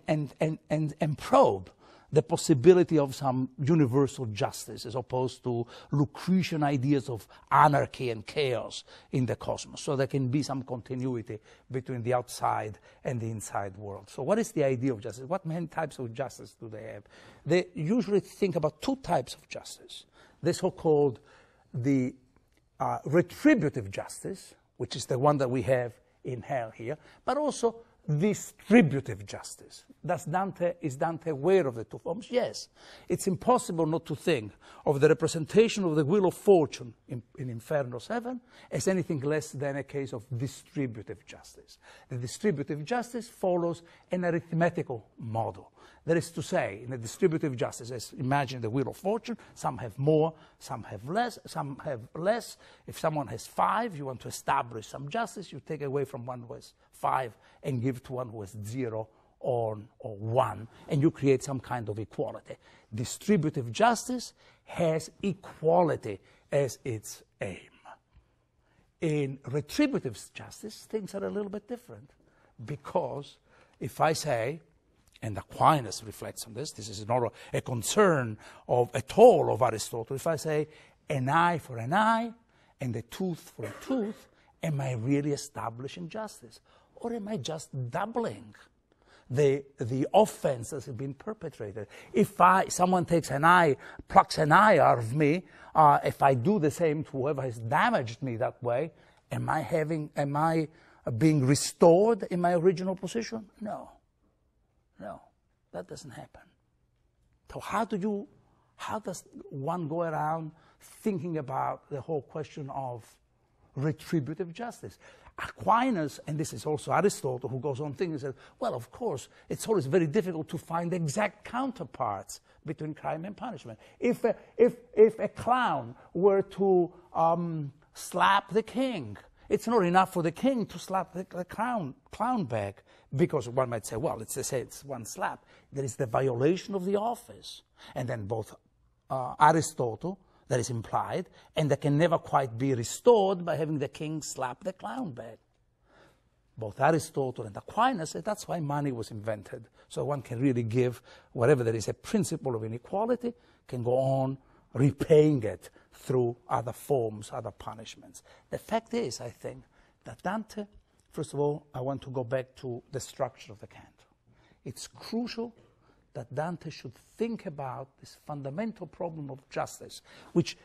probe the possibility of some universal justice, as opposed to Lucretian ideas of anarchy and chaos in the cosmos. So there can be some continuity between the outside and the inside world. So what is the idea of justice? What many types of justice do they have? They usually think about two types of justice. The so-called retributive justice, which is the one that we have in hell here, but also distributive justice. Is Dante aware of the two forms? Yes. It's impossible not to think of the representation of the wheel of fortune in Inferno 7 as anything less than a case of distributive justice. The distributive justice follows an arithmetical model. That is to say, in a distributive justice, as imagine the wheel of fortune, some have more, some have less, some have less. If someone has 5, you want to establish some justice, you take away from one who has 5 and give to one who has 0 or 1, and you create some kind of equality. Distributive justice has equality as its aim. In retributive justice, things are a little bit different, because if I say, and Aquinas reflects on this is not a concern at all of Aristotle, if I say an eye for an eye and a tooth for a tooth, am I really establishing justice? Or am I just doubling the offense that has been perpetrated? If someone takes an eye, plucks an eye out of me, if I do the same to whoever has damaged me that way, am I being restored in my original position? No, that doesn't happen. So how does one go around thinking about the whole question of retributive justice? Aquinas, and this is also Aristotle, who goes on thinking and says, well, of course, it's always very difficult to find exact counterparts between crime and punishment. If a clown were to slap the king, it's not enough for the king to slap the clown back, because one might say, well, it's one slap. There is the violation of the office. And then both Aristotle that is implied, and that can never quite be restored by having the king slap the clown back. Both Aristotle and Aquinas said that's why money was invented, so one can really give whatever there is a principle of inequality, can go on repaying it through other forms, other punishments. The fact is, I think, that Dante, first of all, I want to go back to the structure of the canto. It's crucial that Dante should think about this fundamental problem of justice, which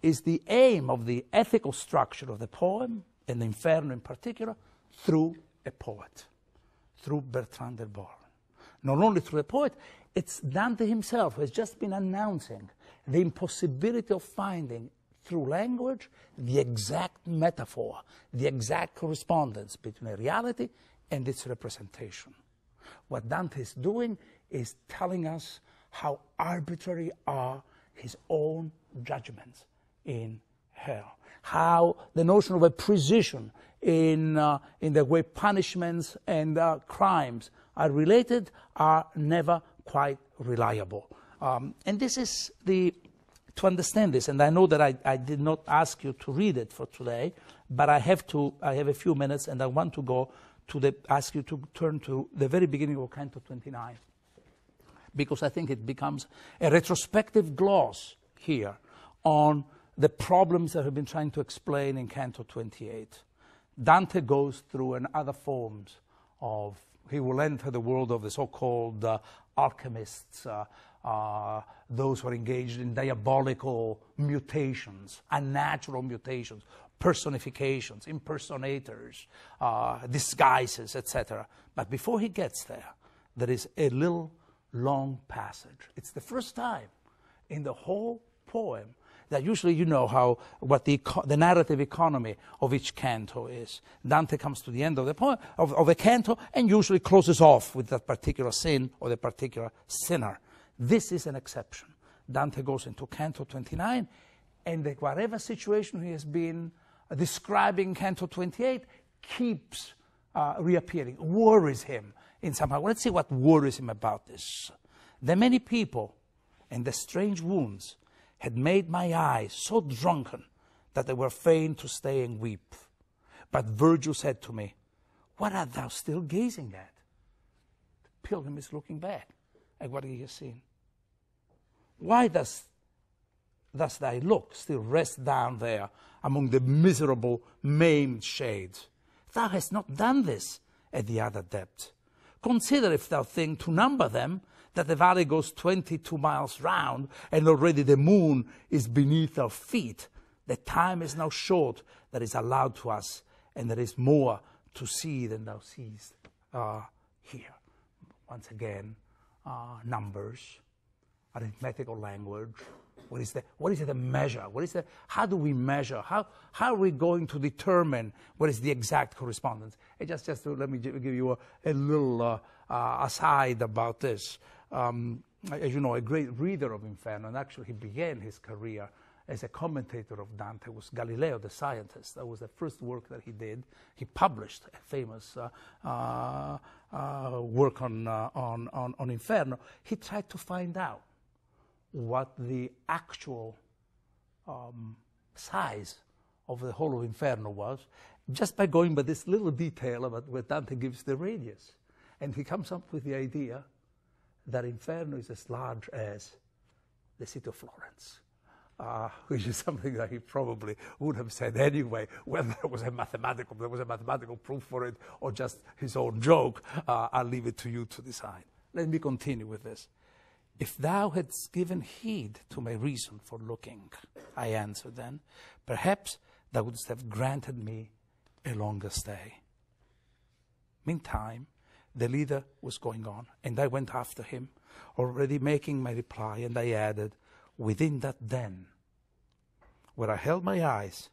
is the aim of the ethical structure of the poem, and the Inferno in particular, through a poet, through Bertrand de Born. Not only through a poet, it's Dante himself who has just been announcing the impossibility of finding through language the exact metaphor, the exact correspondence between a reality and its representation. What Dante is doing is telling us how arbitrary are his own judgments in hell, how the notion of a precision in the way punishments and crimes are related are never quite reliable. And this is to understand this, and I know that I did not ask you to read it for today, but I have a few minutes, and I want to go to ask you to turn to the very beginning of Canto 29, because I think it becomes a retrospective gloss here on the problems that have been trying to explain in Canto 28. Dante goes through and other forms of, he will enter the world of the so-called alchemists, those who are engaged in diabolical mutations, unnatural mutations, personifications, impersonators, disguises, etc. But before he gets there, there is a little long passage. It's the first time in the whole poem that usually you know what the narrative economy of each canto is. Dante comes to the end of the poem, of a canto, and usually closes off with that particular sin or the particular sinner. This is an exception. Dante goes into Canto 29, and whatever situation he has been describing in Canto 28 keeps reappearing, worries him in some way. Let's see what worries him about this. The many people and the strange wounds had made my eyes so drunken that they were fain to stay and weep. But Virgil said to me, "What art thou still gazing at?" The pilgrim is looking back at what he has seen. "Why does thy look still rest down there among the miserable, maimed shades? Thou hast not done this at the other depth. Consider, if thou think to number them, that the valley goes 22 miles round, and already the moon is beneath our feet. The time is now short that is allowed to us, and there is more to see than thou seest here." Once again, numbers, arithmetical language. What is the measure? How do we measure? How are we going to determine what is the exact correspondence? And just to let me give you a little aside about this. As you know, a great reader of Inferno, and actually he began his career as a commentator of Dante, was Galileo the scientist. That was the first work that he did. He published a famous work on Inferno. He tried to find out what the actual size of the whole of Inferno was, just by going by this little detail about where Dante gives the radius. And he comes up with the idea that Inferno is as large as the city of Florence, which is something that he probably would have said anyway, whether there was a mathematical proof for it or just his own joke. I'll leave it to you to decide. Let me continue with this. "If thou hadst given heed to my reason for looking," I answered then, "perhaps thou wouldst have granted me a longer stay." Meantime, the leader was going on, and I went after him, already making my reply, and I added, "Within that den, where I held my eyes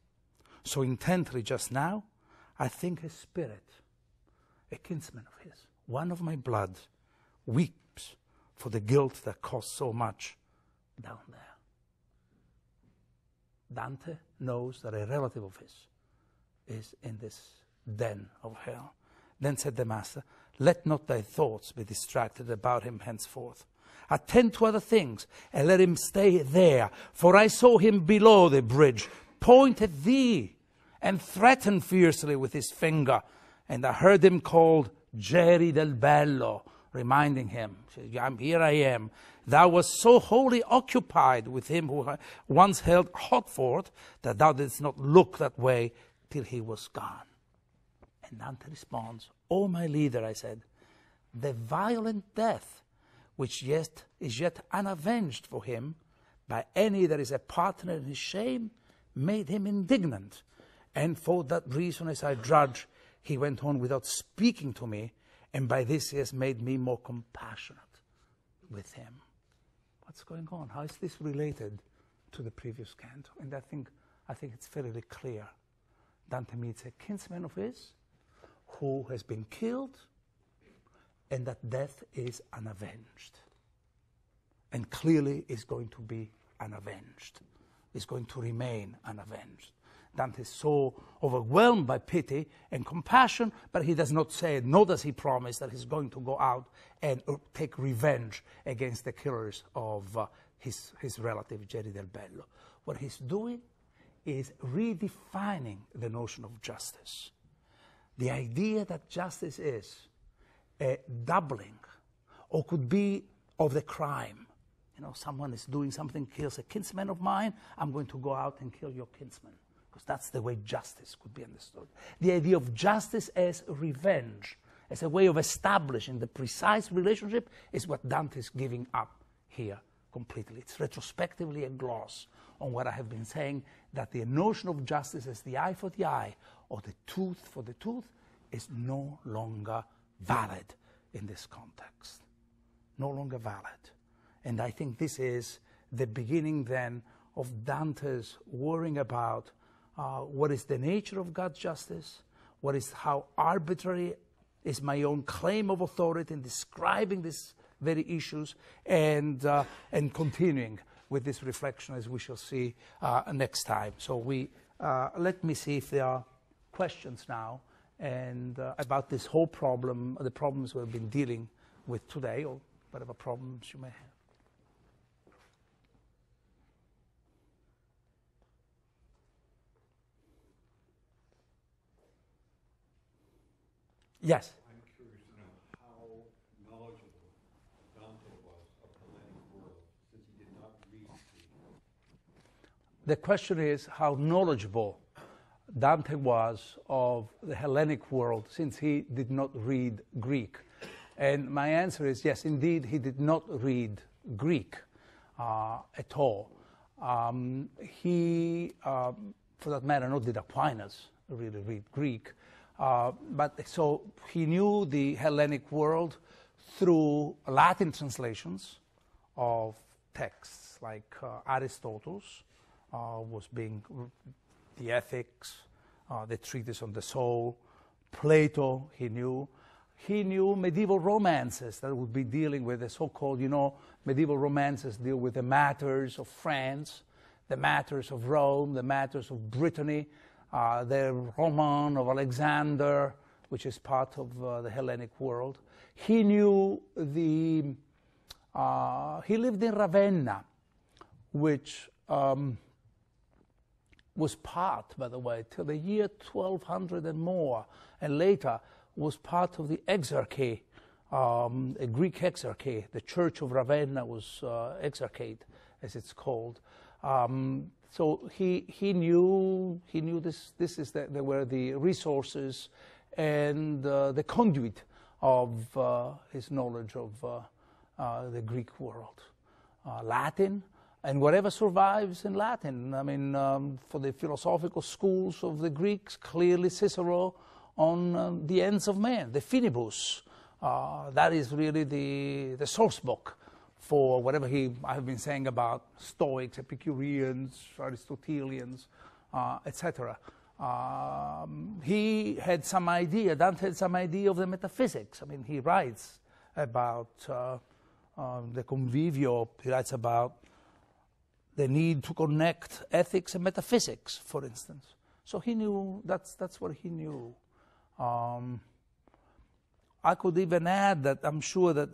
so intently just now, I think a spirit, a kinsman of his, one of my blood, weeps for the guilt that cost so much down there." Dante knows that a relative of his is in this den of hell. Then said the master, "Let not thy thoughts be distracted about him henceforth. Attend to other things, and let him stay there. For I saw him below the bridge, point at thee, and threaten fiercely with his finger. And I heard him called Geri del Bello, reminding him, here I am. Thou wast so wholly occupied with him who once held Hotford that thou didst not look that way till he was gone. And Dante responds, O my leader, I said, the violent death which is yet unavenged for him by any that is a partner in his shame made him indignant. And for that reason, as I judge, he went on without speaking to me, and by this he has made me more compassionate with him. What's going on? How is this related to the previous canto? And I think it's fairly clear. Dante meets a kinsman of his who has been killed, and that death is unavenged. And clearly is going to be unavenged. Is going to remain unavenged. Dante is so overwhelmed by pity and compassion, but he does not say, nor does he promise that he's going to go out and take revenge against the killers of his relative, Geri del Bello. What he's doing is redefining the notion of justice. The idea that justice is a doubling, or could be of the crime. You know, someone is doing something, kills a kinsman of mine, I'm going to go out and kill your kinsman. Because that's the way justice could be understood. The idea of justice as revenge, as a way of establishing the precise relationship, is what Dante is giving up here completely. It's retrospectively a gloss on what I have been saying, that the notion of justice as the eye for the eye, or the tooth for the tooth, is no longer valid in this context. No longer valid. And I think this is the beginning then of Dante's worrying about what is the nature of God's justice, how arbitrary is my own claim of authority in describing these very issues, and continuing with this reflection, as we shall see next time. So let me see if there are questions now and about this whole problem, the problems we've been dealing with today, or whatever problems you may have. Yes? I'm curious to know how knowledgeable Dante was of the Hellenic world, since he did not read Greek. The question is how knowledgeable Dante was of the Hellenic world, since he did not read Greek. And my answer is yes, indeed, he did not read Greek at all. For that matter, nor did Aquinas really read Greek. But so he knew the Hellenic world through Latin translations of texts, like Aristotle's was being the Ethics, the Treatise on the Soul. Plato he knew. He knew medieval romances that would be dealing with the so-called, medieval romances deal with the matters of France, the matters of Rome, the matters of Brittany, the Roman of Alexander, which is part of the Hellenic world. He knew he lived in Ravenna, which was part, by the way, till the year 1200 and more, and later was part of the Exarchy, a Greek Exarchy. The Church of Ravenna was Exarchate, as it's called. So he knew this is there were the resources and the conduit of his knowledge of the Greek world. Latin, and whatever survives in Latin. I mean, for the philosophical schools of the Greeks, clearly Cicero on the ends of man, the Finibus. That is really the source book for whatever I have been saying about Stoics, Epicureans, Aristotelians, etc. He had some idea, Dante had some idea of the metaphysics. I mean, he writes about the Convivio, he writes about the need to connect ethics and metaphysics, for instance. So he knew, that's what he knew. I could even add that I'm sure that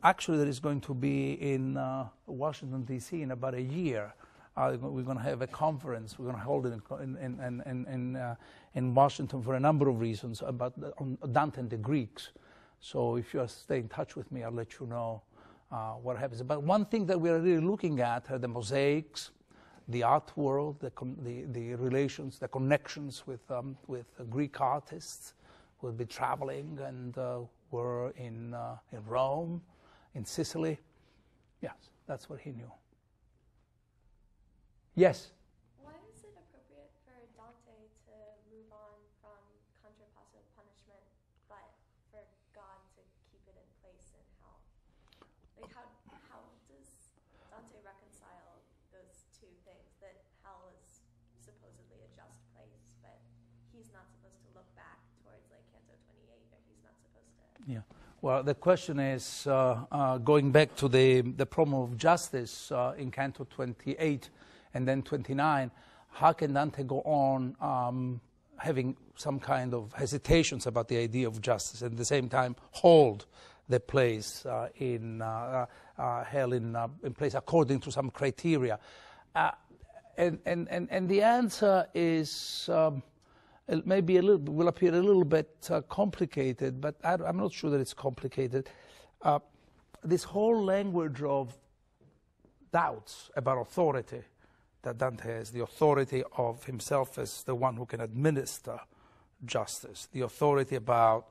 actually there is going to be in Washington, D.C. in about a year. We're going to have a conference. We're going to hold it in Washington for a number of reasons about on Dante and the Greeks. So if you stay in touch with me, I'll let you know what happens. But one thing that we are really looking at are the mosaics, the art world, the relations, the connections with Greek artists. We'll be traveling, and we're in Rome, in Sicily. Yes, that's what he knew. Yes? Why is it appropriate for Dante to move on from contrapasso punishment, but for God to keep it in place in hell? Like, how does Dante reconcile those two things, that hell is supposedly a just place, but he's not supposed to look back towards, like, Canto 28, or he's not supposed to... Yeah. Well, the question is, going back to the problem of justice in Canto 28, and then 29, how can Dante go on having some kind of hesitations about the idea of justice and at the same time hold the place in hell in place according to some criteria? And the answer is maybe will appear a little bit complicated, but I'm not sure that it's complicated. This whole language of doubts about authority that Dante has, the authority of himself as the one who can administer justice, the authority about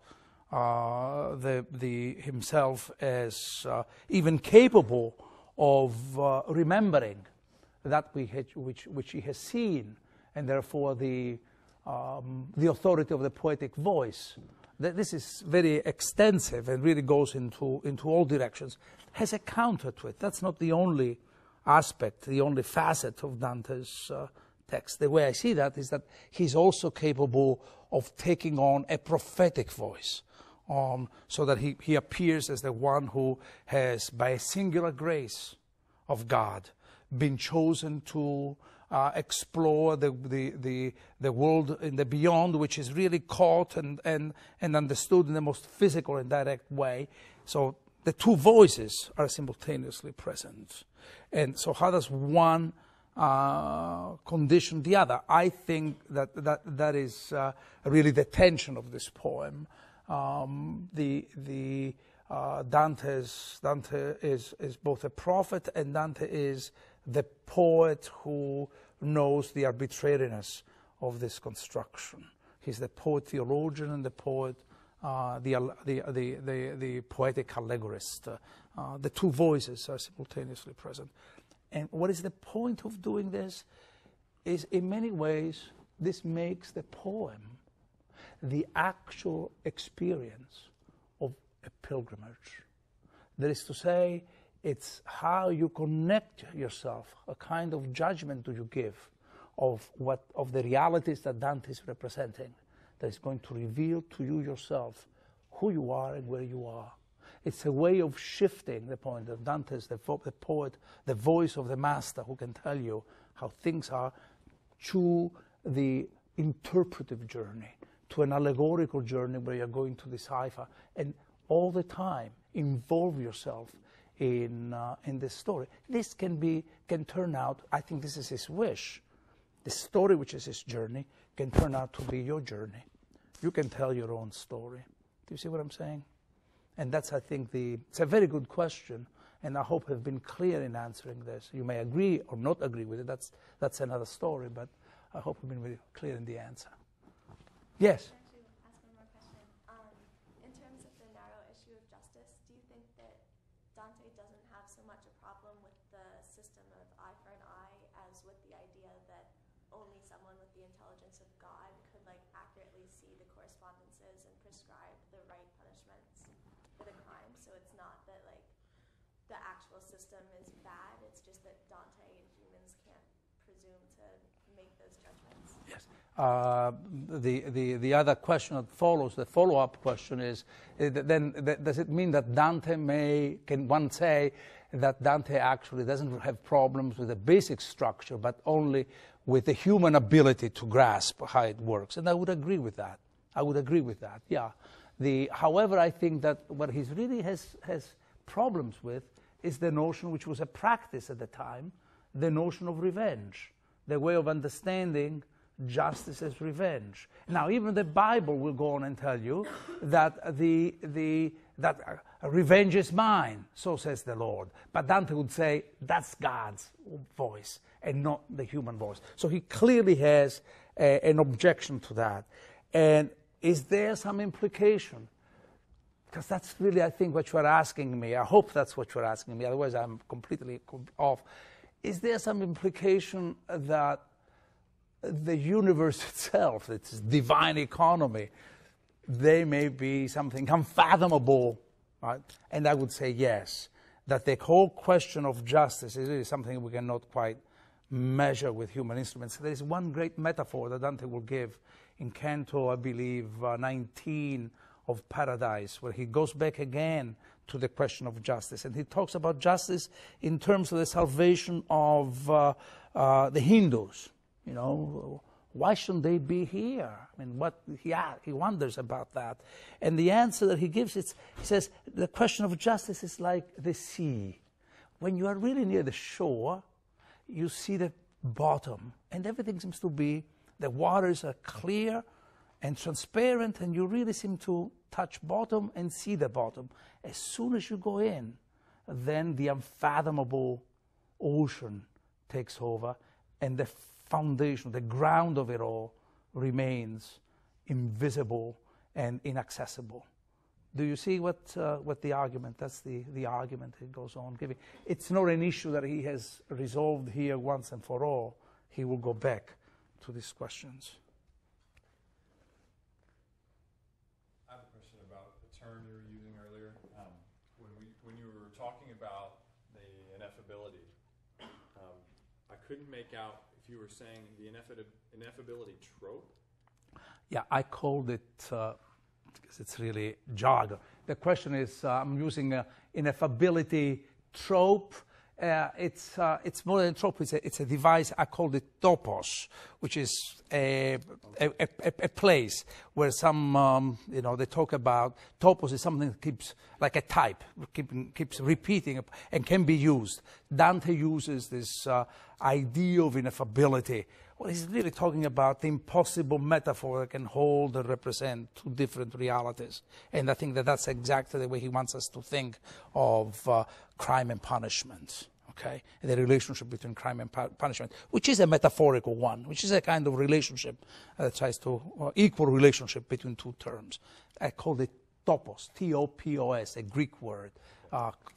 himself as even capable of remembering that which he has seen, and therefore the authority of the poetic voice. This is very extensive and really goes into all directions. Has a counter to it. That's not the only aspect, the only facet of Dante's text. The way I see that is that he's also capable of taking on a prophetic voice, so that he appears as the one who has, by a singular grace of God, been chosen to explore the world in the beyond, which is really caught and understood in the most physical and direct way. So the two voices are simultaneously present. And so how does one condition the other? I think that is really the tension of this poem. Dante is both a prophet, and Dante is the poet who knows the arbitrariness of this construction. He's the poet theologian and the poet, the poetic allegorist. The two voices are simultaneously present. And what is the point of doing this? Is in many ways, this makes the poem the actual experience of a pilgrimage. That is to say, it's how you connect yourself, a kind of judgment do you give of the realities that Dante is representing, that is going to reveal to you yourself who you are and where you are. It's a way of shifting the point of Dante's, the poet, the voice of the master who can tell you how things are, to the interpretive journey, to an allegorical journey where you're going to decipher, and all the time involve yourself in this story. This can turn out, I think this is his wish, the story which is his journey can turn out to be your journey. You can tell your own story. Do you see what I'm saying? And that's, I think, it's a very good question, and I hope I've been clear in answering this. You may agree or not agree with it, that's another story, but I hope I've been very clear in the answer. Yes? Actually, ask one more question. In terms of the narrow issue of justice, do you think that Dante doesn't have so much a problem with the system of eye for an eye as with the idea that only someone with the intelligence of God could accurately see the correspondences and prescribe the right punishments for the crime? So it's not that the actual system is bad, it's just that Dante and humans can't presume to make those judgments. Yes. The other question that follows, the follow-up question is, then does it mean that can one say that Dante actually doesn't have problems with the basic structure, but only with the human ability to grasp how it works? And I would agree with that. Yeah. However, I think that what he really has problems with is the notion, which was a practice at the time, the notion of revenge, the way of understanding justice as revenge. Now, even the Bible will go on and tell you that revenge is mine, so says the Lord. But Dante would say that's God's voice and not the human voice. So he clearly has an objection to that. And is there some implication? Because that's really, I think, what you're asking me. I hope that's what you're asking me. Otherwise, I'm completely off. Is there some implication that the universe itself, its divine economy, there may be something unfathomable, right? And I would say yes, that the whole question of justice is really something we cannot quite measure with human instruments. There is one great metaphor that Dante will give in Canto, I believe, 19 of Paradise, where he goes back again to the question of justice. And he talks about justice in terms of the salvation of the Hindus. You know, why shouldn't they be here? I mean, he wonders about that. And the answer that he gives, he says, the question of justice is like the sea. When you are really near the shore, you see the bottom, and everything seems to be, the waters are clear and transparent, and you really seem to touch bottom and see the bottom. As soon as you go in, then the unfathomable ocean takes over, and the foundation, the ground of it all remains invisible and inaccessible. Do you see what the argument, that's the argument he goes on giving. It's not an issue that he has resolved here once and for all. He will go back to these questions. I have a question about the term you were using earlier. When you were talking about the ineffability, I couldn't make out if you were saying the ineffability trope. Yeah, I called it, because it's really jargon. The question is, I'm using ineffability trope. It's more than a trope, it's a device. I called it topos, which is a place where some, they talk about, topos is something that keeps, like a type, keeps repeating and can be used. Dante uses this idea of ineffability. Well, he's really talking about the impossible metaphor that can hold and represent two different realities. And I think that that's exactly the way he wants us to think of crime and punishment, okay? The relationship between crime and punishment, which is a metaphorical one, which is a kind of relationship that tries to, equal relationship between two terms. I called it topos, T-O-P-O-S, a Greek word.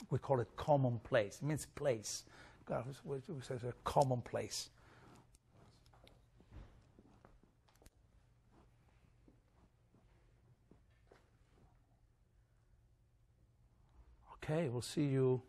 We call it commonplace. It means place. We say a common place. Okay, we'll see you